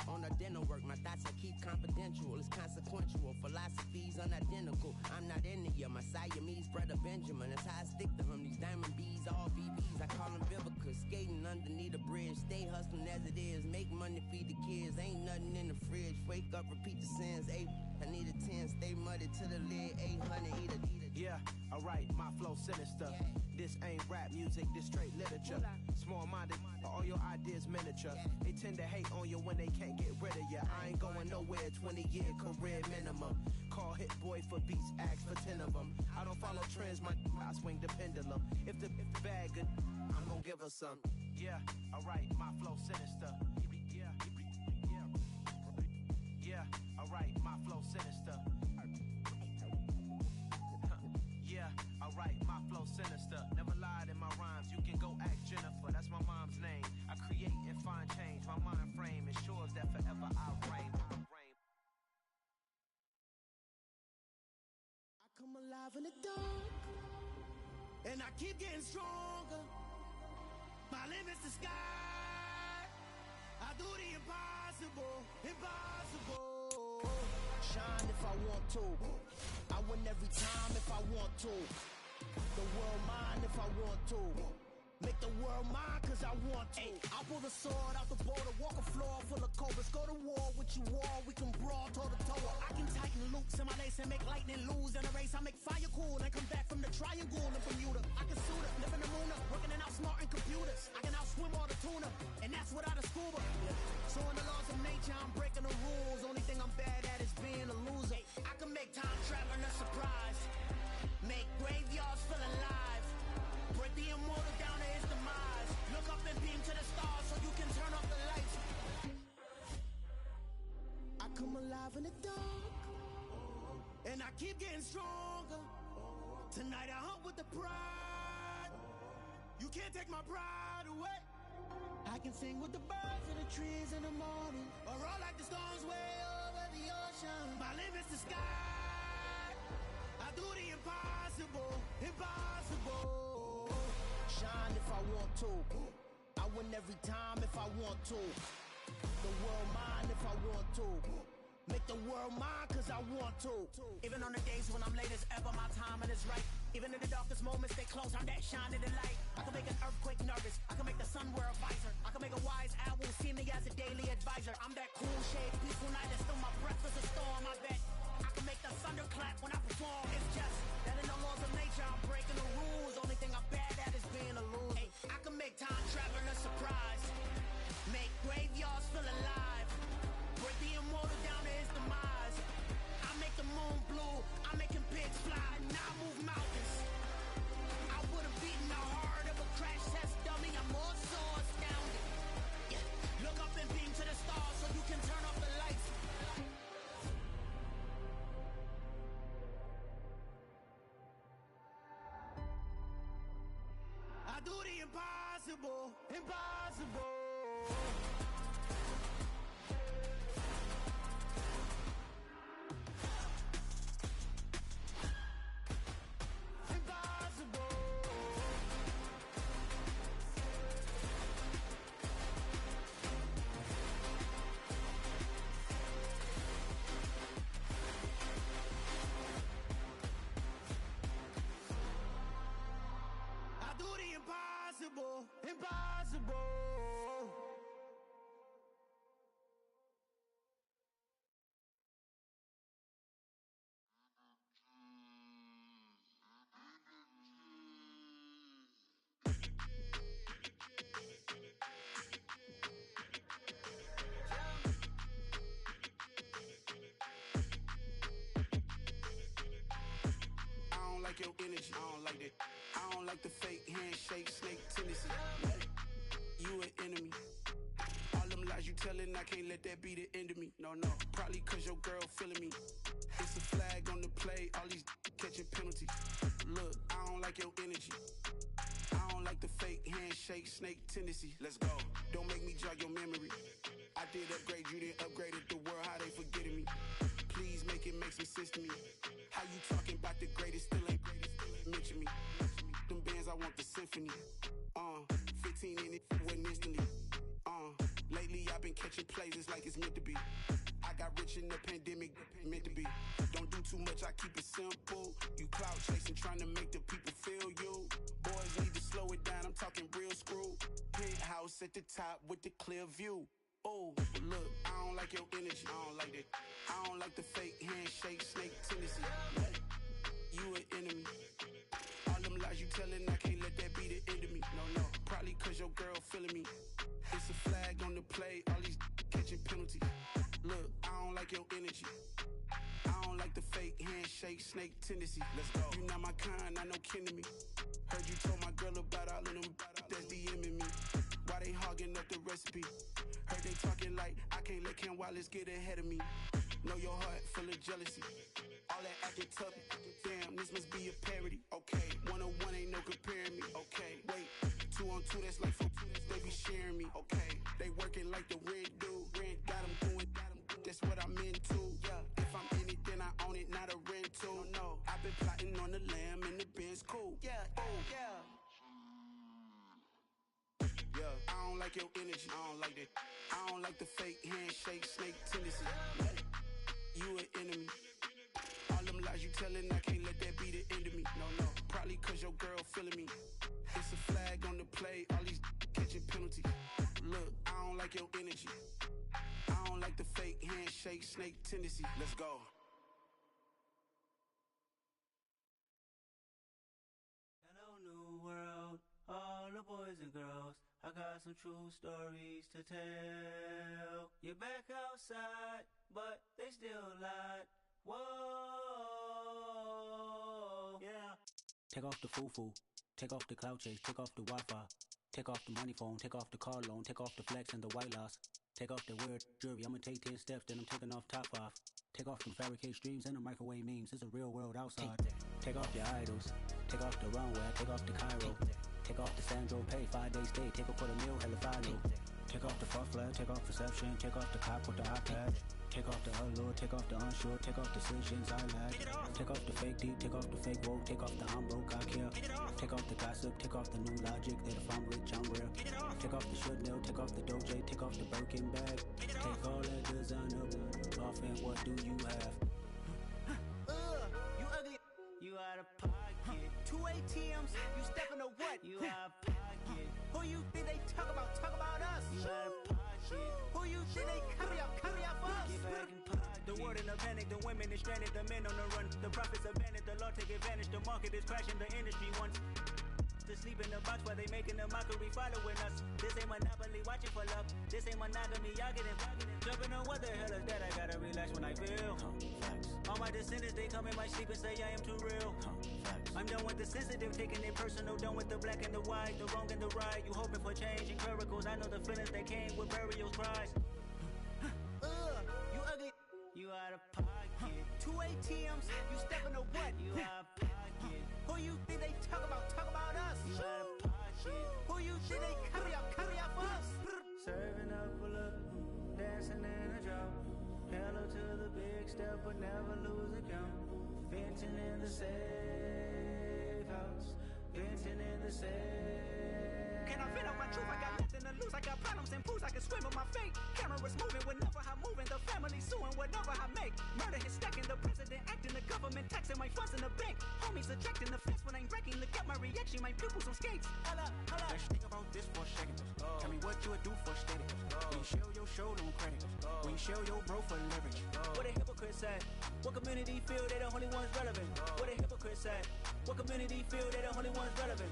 on the dinner work. My thoughts I keep confidential, it's consequential. Philosophies unidentical, I'm not into you. My Siamese brother Benjamin, that's how I stick to him. These diamond bees, all BBs, I call them Vivica. Skating underneath the bridge, stay hustling as it is. Make money, feed the kids, ain't nothing in the fridge. Wake up, repeat the sins, 8, I need a 10, stay muddy to the lid, 800, eat it. Yeah, alright, my flow sinister. This ain't rap music, this straight literature. Small-minded, all your ideas miniature. They tend to hate on you when they can't get rid of you. I ain't going nowhere, 20-year career minimum. Call Hit Boy for beats, ask for 10 of them. I don't follow trends, I swing the pendulum. If the bag good, I'm gon' give her some. Yeah, alright, my flow sinister. Yeah, alright, my flow sinister. Yeah, alright, my flow sinister. alive in the dark, and I keep getting stronger. My limit's the sky. I do the impossible, impossible. Shine if I want to. I win every time if I want to. The world mine if I want to. Make the world mine cause I want to. I'll pull the sword out the border, walk a floor full of cobras. Go to war with you all, we can brawl toe to toe. I can tighten loops in my lace and make lightning lose in a race. I make fire cool and come back from the triangle in Bermuda. I can suit it, live in the moon, working and outsmarting computers. I can outswim all the tuna, and that's without a scuba. So in the laws of nature, I'm breaking the rules. Only thing I'm bad at is being a loser. I can make time traveling a surprise, make graveyards feel alive, break the immortal down to his demise. Look up and beam to the stars so you can turn off the lights. I come alive in the dark, and I keep getting stronger. Tonight I hunt with the pride. You can't take my pride away. I can sing with the birds in the trees in the morning, or roll like the storms way over the ocean. My limit's the sky. I do the impossible, impossible. Shine if I want to. I win every time if I want to. The world mine if I want to. Make the world mine cause I want to. Even on the days when I'm late as ever, my timing is right. Even in the darkest moments, they close, I'm that shining the light. I can make an earthquake nervous, I can make the sun wear a visor. I can make a wise owl see me as a daily advisor. I'm that cool shade, peaceful night, and still my breath is a storm. I bet I can make the thunder clap when I perform. It's just that in the laws of nature, I'm breaking the rules. Only thing I'm bad at is being a loser. I can make time traveling a surprise, make graveyards feel alive, break the immortal down to his demise. I make the moon blue, I'm making pigs fly, and I move mountains. I would've beaten the heart of a crash test dummy. I'm more so astounded. Yeah. Look up and beam to the stars so you can turn off the lights. I do the impossible, impossible. Impossible, impossible. I don't like your energy, I don't like that. I don't like the fake handshake, snake tendency. You an enemy. All them lies you telling, I can't let that be the end of me. No, probably cause your girl feeling me. It's a flag on the play, all these catching penalties. Look, I don't like your energy. I don't like the fake handshake, snake tendency. Let's go. Don't make me jog your memory. I did upgrade, you didn't upgrade it. The world, how they forgetting me. Please make it make some sense to me. How you talking about the greatest, still ain't greatest, mention me. Them bands, I want the symphony. 15 in it, wasn't instantly. Lately I've been catching plays, it's like it's meant to be. I got rich in the pandemic, meant to be. Don't do too much, I keep it simple. You clout chasing, trying to make the people feel you. Boys need to slow it down, I'm talking real screw. Penthouse at the top with the clear view. Oh, look, I don't like your energy, I don't like that. I don't like the fake handshake, snake tendency. You an enemy. All them lies you telling, I can't let that be the end of me. No, probably cause your girl feeling me. It's a flag on the play, all these catching penalties. Look, I don't like your energy. I don't like the fake handshake, snake tendency. Let's go. You not my kind, I know kin to me. Heard you told my girl about all of them that's DMing me. Why they hogging up the recipe? Heard they talking like I can't let Ken Wallace get ahead of me. Know your heart full of jealousy. All that acting tough, damn, this must be a parody. Okay, 1-on-1 ain't no comparing me. Okay, wait, 2-on-2, that's like 4, they be sharing me. Okay, they working like the rent dude. Rent got them doing, that's what I'm into. Yeah, if I'm in it, then I own it, not a rental. No, I've been plotting on like your energy. I don't like that. I don't like the fake handshake, snake tendency. You an enemy. All them lies you telling, I can't let that be the end of me. No, probably cause your girl feeling me. It's a flag on the play, all these catching penalties. Look, I don't like your energy. I don't like the fake handshake, snake tendency. Let's go. Hello, new world, all the boys and girls. I got some true stories to tell. You're back outside, but they still lied. Whoa, yeah. Take off the foo-foo, take off the cloud chase, take off the Wi-Fi, take off the money phone, take off the car loan, take off the flex and the white loss, take off the weird jewelry. I'ma take 10 steps, then I'm taking off top 5. Take off them fabricate streams and the microwave memes. It's a real world outside. Take off your idols, take off the runway, take off the Cairo, take off the Sandro Pay, 5-day stay, take off for the meal, hella final. Take off the fuck flag, take off perception, take off the cop with the iPad. Take off the allure, take off the unsure, take off decisions I lack. Take off the fake deep, take off the fake woke, take off the I'm broke, I care. Take off the gossip, take off the new logic that if I'm rich, I'm real. Take off the should know, take off the doje, take off the Birkin bag. Take all that designer off and what do you have? You ugly, you out of pocket. 2 ATMs, you stepping to what? You out of pocket. Who you think they talk about? Talk about us. You out of pocket. Who you think they carry up for us? Get back in pocket. The world in a panic, the women is stranded, the men on the run. The profits abandoned, the law take advantage. The market is crashing, the industry wants to sleep in the box while they making a mockery following us. This ain't monopoly, watching for love. This ain't monogamy, y'all getting jumping on what the hell is that? I gotta relax when I feel. All my descendants, they come in my sleep and say I am too real. I'm done with the sensitive, taking it personal. Done with the black and the white, the wrong and the right. You hoping for change and miracles. I know the feelings that came with burial cries. You ugly, you out of pocket. 2 ATMs, you stepping to what? You out of pocket. Who you think they talk about? Talk about us. You out of pocket. Who you think they carry up for us? Serving up a look, dancing in a drought. Hello to the big step, but never lose a count. Venting in the safe house, venting in the safe. Can I vent out my truth? I got nothing to lose. I got problems and fools. I can swim with my fate. Cameras moving whenever I'm moving. The family suing whatever I make. Murder is stacking. The president acting. The government taxing my funds in the bank. Homies ejecting the fence when I'm wrecking. Look at my reaction. My pupils on skates. Holla, holla. Let's think about this for a second. Tell me what you would do for steady. When you show your show, don't credit. When you show your bro for leverage. What a hypocrite said. What community feel they the only ones relevant? What a hypocrite said. What community feel they the only ones relevant?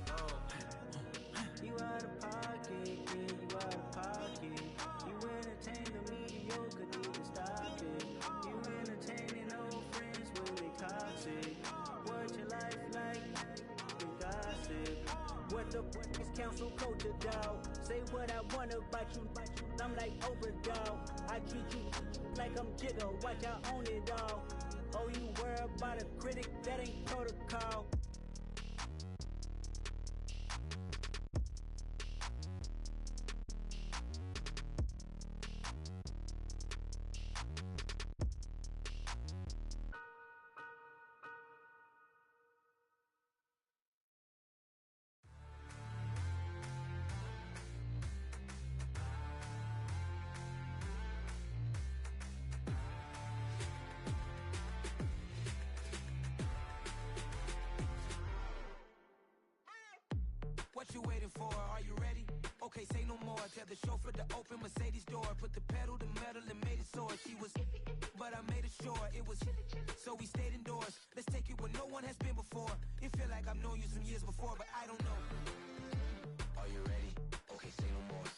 You out of pocket, yeah, you out of pocket. You entertain the mediocre, need to stop it. You entertaining old friends when they toxic. What your life like? You gossip. What the is council culture, dog? Say what I want about you. I'm like overdog. I treat you like I'm Jigga. Watch I own it all. Oh, you worry about a critic? That ain't protocol. What you waiting for? Are you ready? Okay, say no more. Tell the chauffeur to open Mercedes door. Put the pedal to metal and made it soar. She was, but I made it sure it was. So we stayed indoors. Let's take it where no one has been before. It feel like I've known you some years before, but I don't know. Are you ready? Okay, say no more.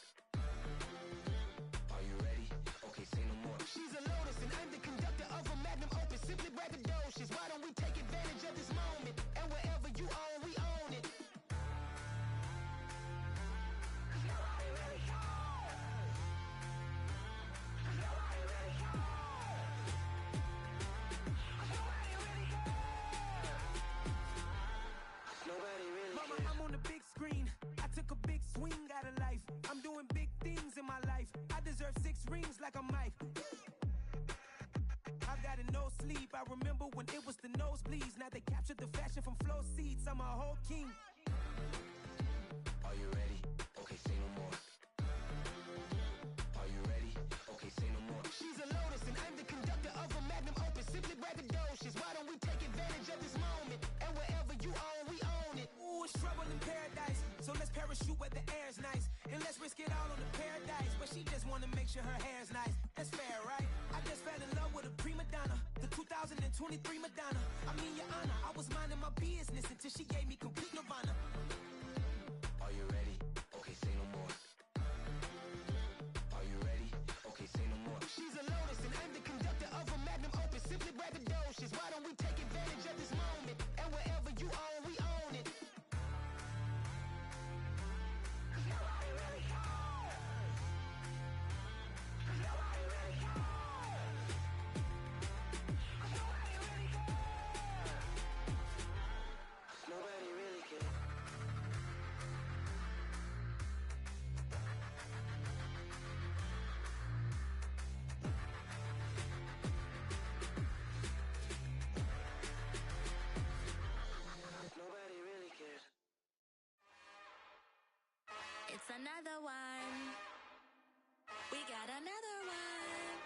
Are you ready? Okay, say no more. She's a Lotus and I'm the conductor of a magnum opus. Simply braggadocious. Why don't we take advantage of this moment? And wherever you own, we own it. Mama, I'm on the big screen. I took a big swing out of life. I'm doing big things in my life. I deserve 6 rings like I'm Mike. I got a no sleep. I remember when it was the nosebleeds. Now they captured the fashion from flow seats. I'm a whole king. Are you ready? Okay, say no more. She just wanna make sure her hair's nice. That's fair, right? I just fell in love with a prima donna, the 2023 Madonna. I mean, Your Honor, I was minding my business until she gave me complete nirvana. Are you ready? Okay, say no more. Are you ready? Okay, say no more. She's a lotus and I'm the conductor of a magnum opus. Simply braggadocious. Why don't we take advantage of this moment? And wherever you own, we own it. Cause nobody really cares. Cause nobody really cares. Cause nobody really cares. Nobody really cares. Nobody really cares. It's another one. We got another one.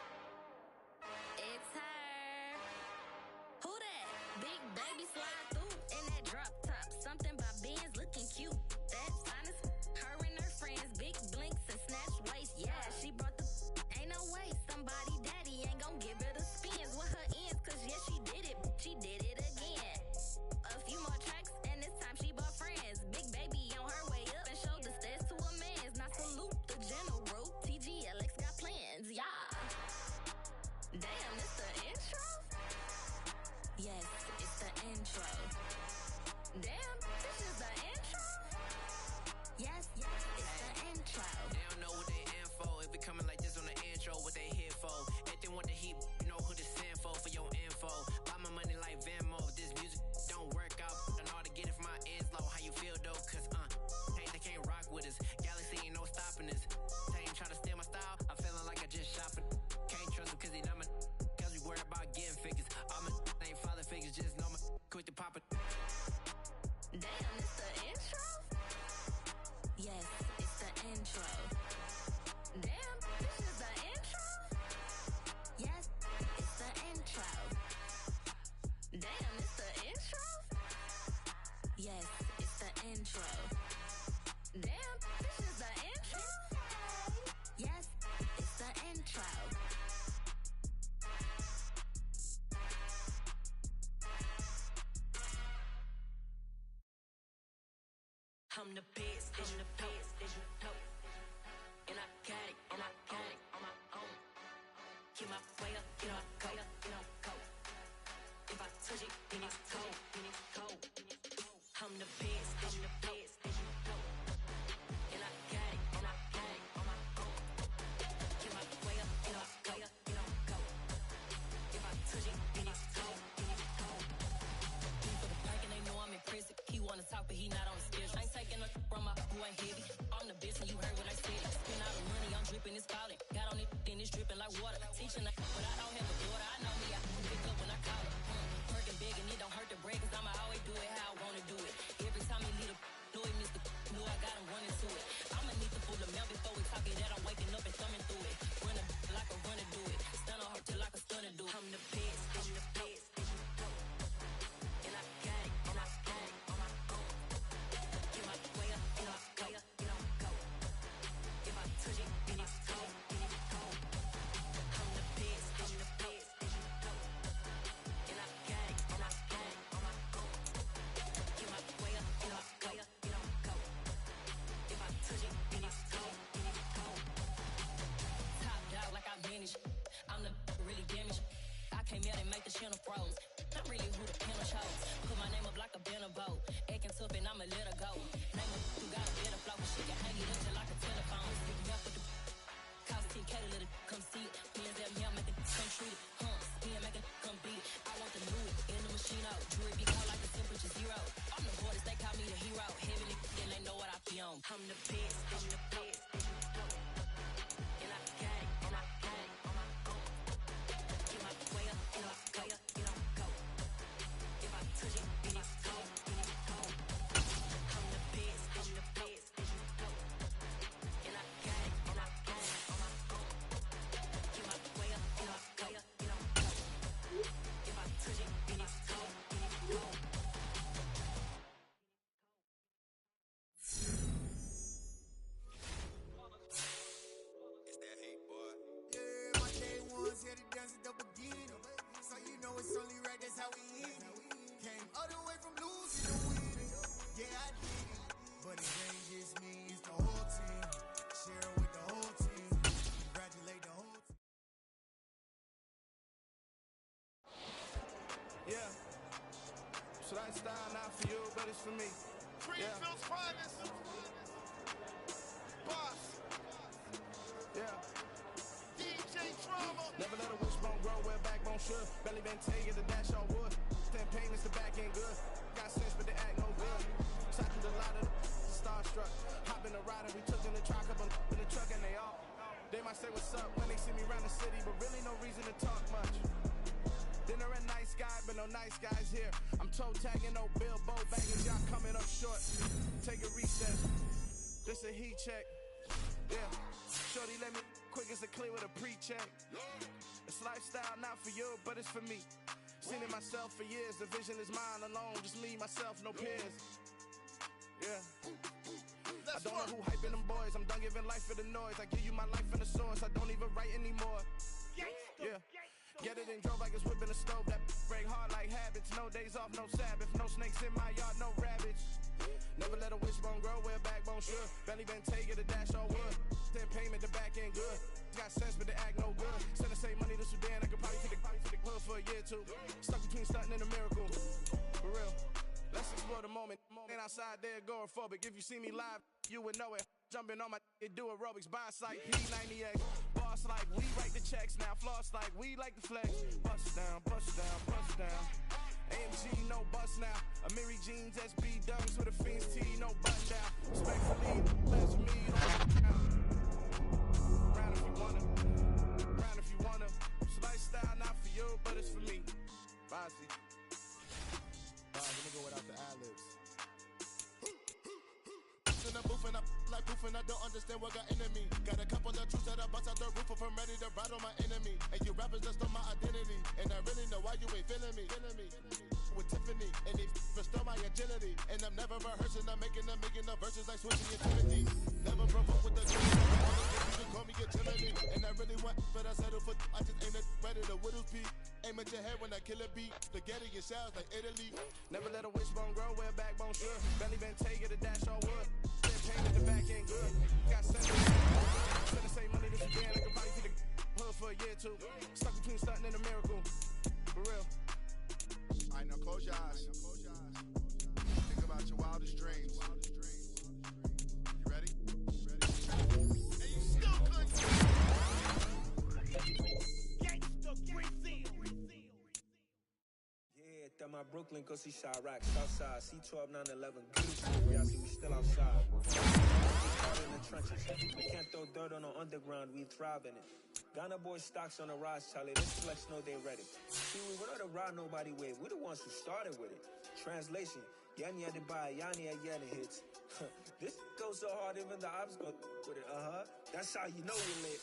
It's her. Who that? Big baby slide through in that drop top. Something by Benz looking cute. That's honest. Her and her friends, big blinks and snatch waist. Yeah, she brought the. Ain't no way somebody daddy ain't gon' give her the spins with her ends. Cause yeah, she did it. She did it again. A few more tracks and this time she bought friends. Big baby on her way up and showed the stairs to a man's. Now salute the general. TGLX got plans, yeah. Damn, it's the intro? Yes, it's the intro. Damn, this is the intro? Yes, it's the intro. They don't know what they in for. If it coming like this on the intro, what they here for? If they want the heat, you know who to send for your info. Buy my money like Venmo. If this music don't work out, and all to get it from my ends low. How you feel though? Cause hey, they can't rock with us. Galaxy ain't no stopping this. They ain't try to steal my style. I'm feeling like I just shopping. Can't trust them cause they not my. Cause we worried about getting figures. All my ain't father figures. Just know my quick to pop it. Damn, it's the intro? Yes, it's the intro. Damn, this is the intro? Yes, it's the intro. Damn, it's the intro? Yes, it's the intro. Damn, this is the intro? Yes, it's the intro. I'm the best, I'm the best, and I got it, and I got it on my own. Get my way up, get my go, get my go. If I touch it, then it's cold, then it's cold. I'm the best, I'm the best, and I got it, and I got it on my own. Get my way up, get my go, get my go. If I touch it, then it's cold, then it's cold. He for the pack and they know I'm in prison. He wanna talk, but he not on the schedule. I ain't taking no from my who ain't heavy. I'm the best and you heard what I said. Spend all the money, I'm dripping, it's falling. Got on it, then it's dripping like water. Teaching that, but I don't have a daughter. I know me, I can pick up when I call her. Working big and it don't hurt to break, cause I'ma always do it how I wanna do it. Every time he lead a know it, Mr. Know I got him running to it. I'ma need to pull the mouth before we talk it that I'm waking up and thumbing through it. Run a like a runner do it. Stun on her till like a stunner do it. I'm the best, I'm the best, and I got it, and I got it on my own. Get my way up, get my go, get my go. If I touch it, then it's cold, then it's cold. I'm the best, I'm the best, and I got it, and I got it on my own. Get my way up, get my go, get my go. If I touch it, then it's cold, then it's cold. Top dog like I vanished. I'm the really damaged. I came out and make the channel froze. I'm really who the panel chose. Put my name up like a banner boat. Acting tough and I'ma let her go. Name her who got a better flow. She can hang it up till like a telephone. Stick me up with the cost 10K to let it come see it. Hands out here, make it come treat it. Spin, make it come beat it. I want the new it in the machine out. Jewelry be cold like the temperature zero. I'm the hardest, they call me the hero. Heavenly, then they know what I be on. I'm the best, I'm the best, and I got it, and I got it on my own. Get my way up, get my go, get my go. If I touch it, then it's cold, then it's cold. I'm the best, I'm the best, and I got it, and I got it on my own. Get my way up, get my go, get my go. Lifestyle not for you, but it's for me. Greenfield's finest. Boss. Yeah. DJ Drama. Never let a wishbone grow where backbone should. Belly been taking the dash all wood. Then pain is the back end good. Got sense, but they act no good. Shot through the lot of starstruck. Hop in the ride and we took in the truck up in the truck and they all. They might say what's up when they see me around the city, but really no reason to talk much. Dinner a nice guy, but no nice guys here. I'm toe tagging, no Bilbo bangers, y'all coming up short. Take a recess. This a heat check. Yeah. Shorty let me quick as a clear with a pre-check. It's lifestyle not for you, but it's for me. Seen it myself for years. The vision is mine alone. Just me, myself, no peers. Yeah. I don't know who hyping them boys. I'm done giving life for the noise. I give you my life in the source. I don't even write anymore. Yeah. Get it and drove like it's whipping a stove. That break hard like habits. No days off, no Sabbath. No snakes in my yard, no rabbits. Never let a wishbone grow where backbone should. Belly been taking the dash all wood. Then payment, the back end good. Got sense, but they act no good. Send the same money to Sudan. I could probably take the hood for a year or two. Stuck between stunting and a miracle. For real. Let's explore the moment. Ain't outside there agoraphobic. If you see me live, you would know it. Jumping on my do aerobics. Buy like P90X. Boss like we write the checks now. Floss like we like the flex. Bust down, bust down, bust down. AMG, no bust now. Amiri jeans, SB dunks with a Fiends T, no button down. Respectfully, less me, round if you wanna. Round if you wanna. It's lifestyle not for you, but it's for me. Bossy. Let me go without the ad-libs. In the booth and I like proof and I don't understand what got into me. Got a couple of truths that I bust out the roof if I'm ready to ride on my enemy. And you rappers just on my identity. And I really know why you ain't feeling me. With Tiffany, and they restore my agility. And I'm never rehearsing, I'm making the verses like switching your Timothy. Never broke up with the girl, you can call me get Timothy. And I really want, but I settle for, I just ain't ready to Whittles Peak. Aim at your head when I kill a beat. Spaghetti and sounds like Italy. Never let a wishbone grow where backbone should. Belly been taking the dash all wood. Then pain at the back end good. Got sense. Send the same money to Sudan. I could probably take the hood for a year or two. Stuck between stunting and a miracle. For real. Alright, now close your eyes. Think about your wildest dreams. You ready? And you still couldn't. Yeah, that my Brooklyn, cause he shot rock, Southside, C12, 911, good. Y'all see we still outside. Hard in the trenches. We can't throw dirt on the underground, we thrive in it. Ghana boy stocks on the rise, Charlie. This flex know they ready. See, we were not to ride nobody with. We the ones who started with it. Translation: Yani had to buy, Yani had Yanni hits. This goes so hard, even the ops go with it. That's how you know we lit.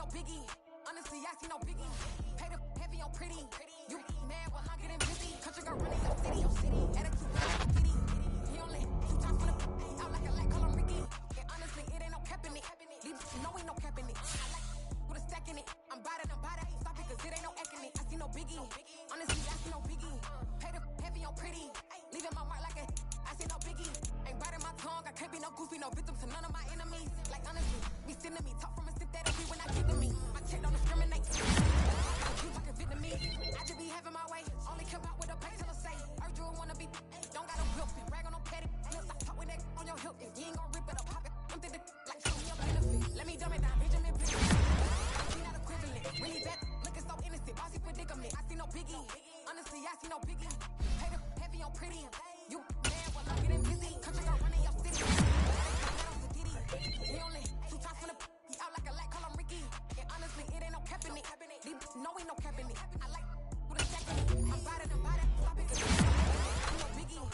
Biggie, honestly, I see no biggie. Pay the heavy on pretty. You mad while I'm getting busy. Country girl running your city. Attitude, giddy. He only two times for the out like a light color Ricky. And honestly, it ain't no cap in it. Leave no ain't no cap in it. I like with a stack in it. I'm bad, ain't stop it, cause it ain't no acting it. I see no biggie. Honestly, I see no biggie. Pay the heavy on pretty. Leaving my mark like a I see no biggie. Ain't biting my tongue, I can't be no goofy, no victim to none of my enemies. Like honestly, be sending me talk from a sip that'll be when I get to me. My check don't discriminate. You talking Vietnamese. I just be having my way. Only come out with a pay till I say. Earth Drew wanna be. Don't got no whip. Rag on no petty. Lips, I talk with that on your hip. If you ain't gon' rip it up, pop it. I'm thinking like show me a benefit. Let me dumb it down. Benjamin Pick. We not equivalent. Really bad. Looking so innocent. Bossy predicament. I see no biggie. Honestly, I see no biggie. Pay the heavy on pretty. You mad while I'm getting busy. Country girl running your city. He only two times for the he out like a light, call him Ricky. And honestly, it ain't no cap in it. No, ain't no cap in it. I like with a stack in it. I'm bad, stop it. You know Biggie.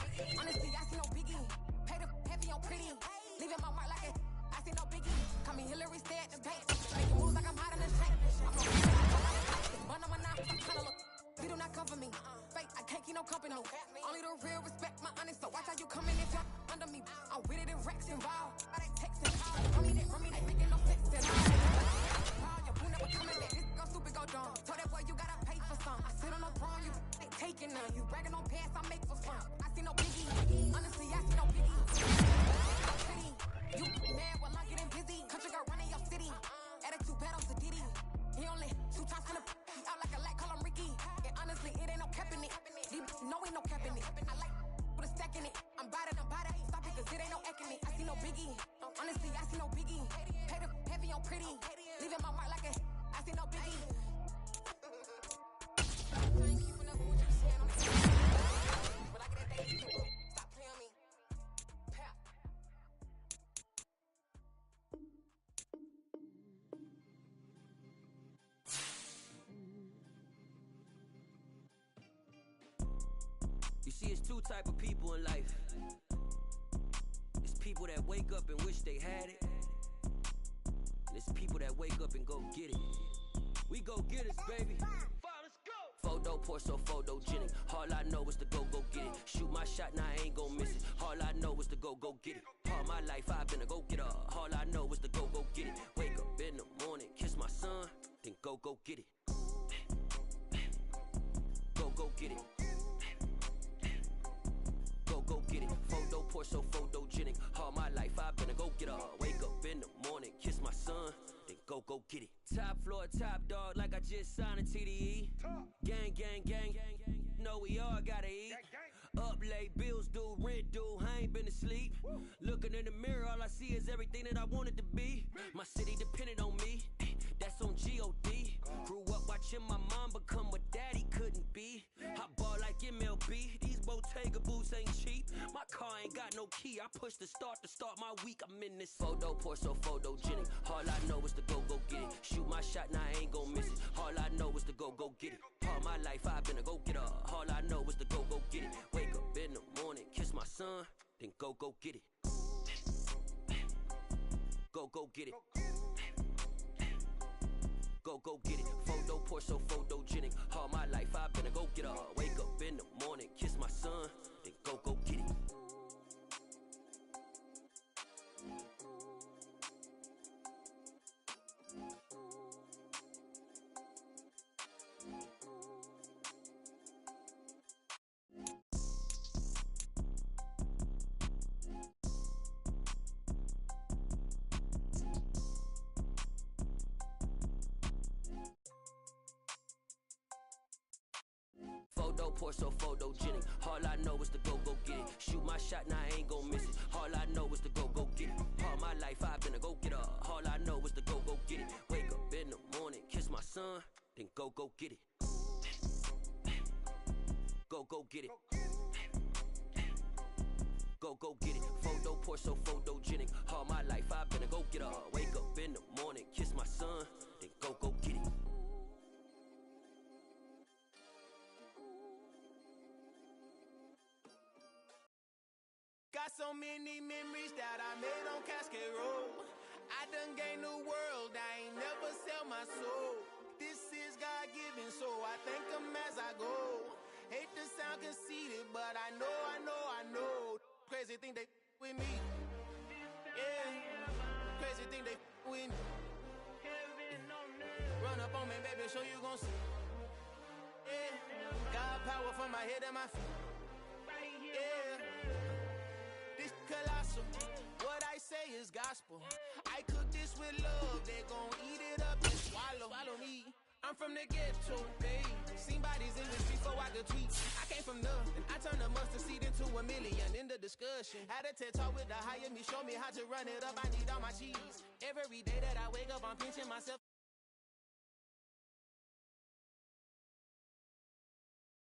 I see no biggie. Honestly, I see no biggie. Pay the heavy on pretty. Leaving my mark like a. I see no biggie. I ain't keeping up with what you saying. I'm when I get that thing, stop playing on me. Pap. You see, it's two type of people in life. It's people that wake up and wish they had it. And it's people that wake up and go get it. We go get it, baby. Photo poor so photogenic. All I know is to go get it. Shoot my shot, now I ain't gon' miss it. All I know is to go get it. All my life I've been a go getter. All I know is to go get it. Wake up in the morning, kiss my son, then go get it. Go get it. Go get it. Photo poor so photogenic. All my life I've been a go getter. Wake up in the morning, kiss my son, then go get it. Top floor, top dog, like I just signed a TDE. Gang, gang, gang. Know we all gotta eat. Up late, bills due, rent due, I ain't been asleep. Looking in the mirror, all I see is everything that I wanted to be. My city depended on me, that's on G.O.D. Grew up watching my mom become what daddy couldn't be. I ball like MLB, these Bottega boots ain't cheap. My car ain't got no key, I push the start to start my week. I'm in this photo poor so photogenic. All I know is to go get it. Shoot my shot, now I ain't gon' miss it. All I know is to go get it. All my life I've been a go getter. All I know is to go get it. Wake up in the morning, kiss my son, then go get it. Go get it. Go get it. Photo poor so photogenic. All my life I've been a go getter. Wake up in the morning, kiss my son, then go get it. Photo poor so photogenic. All I know is to go get it. Shoot my shot, now I ain't gon' miss it. All I know is to go get it. All my life I've been a go getter. All I know is to go get it. Wake up in the morning, kiss my son, then go get it. Go get it. Go get it. Photo poor so photogenic. All my life I've been a go getter. Wake up in the morning, kiss my son, then go get it. Got so many memories that I made on Cascade Road. I done gained the world, I ain't never sell my soul. This is God-given, so I thank him as I go. Hate to sound conceited, but I know. Crazy thing they with me. Yeah, crazy thing they with me. Run up on me, baby, show you gon' see. Yeah, God power from my head and my feet. Yeah. This colossal, what I say is gospel. I cook this with love, they gon' eat it up and swallow me. I'm from the ghetto, babe. Seen bodies in the streets before I could tweet. I came from nothing, I turned a mustard seed into a million. In the discussion, had a TED talk with the higher me, show me how to run it up. I need all my cheese. Every day that I wake up, I'm pinching myself.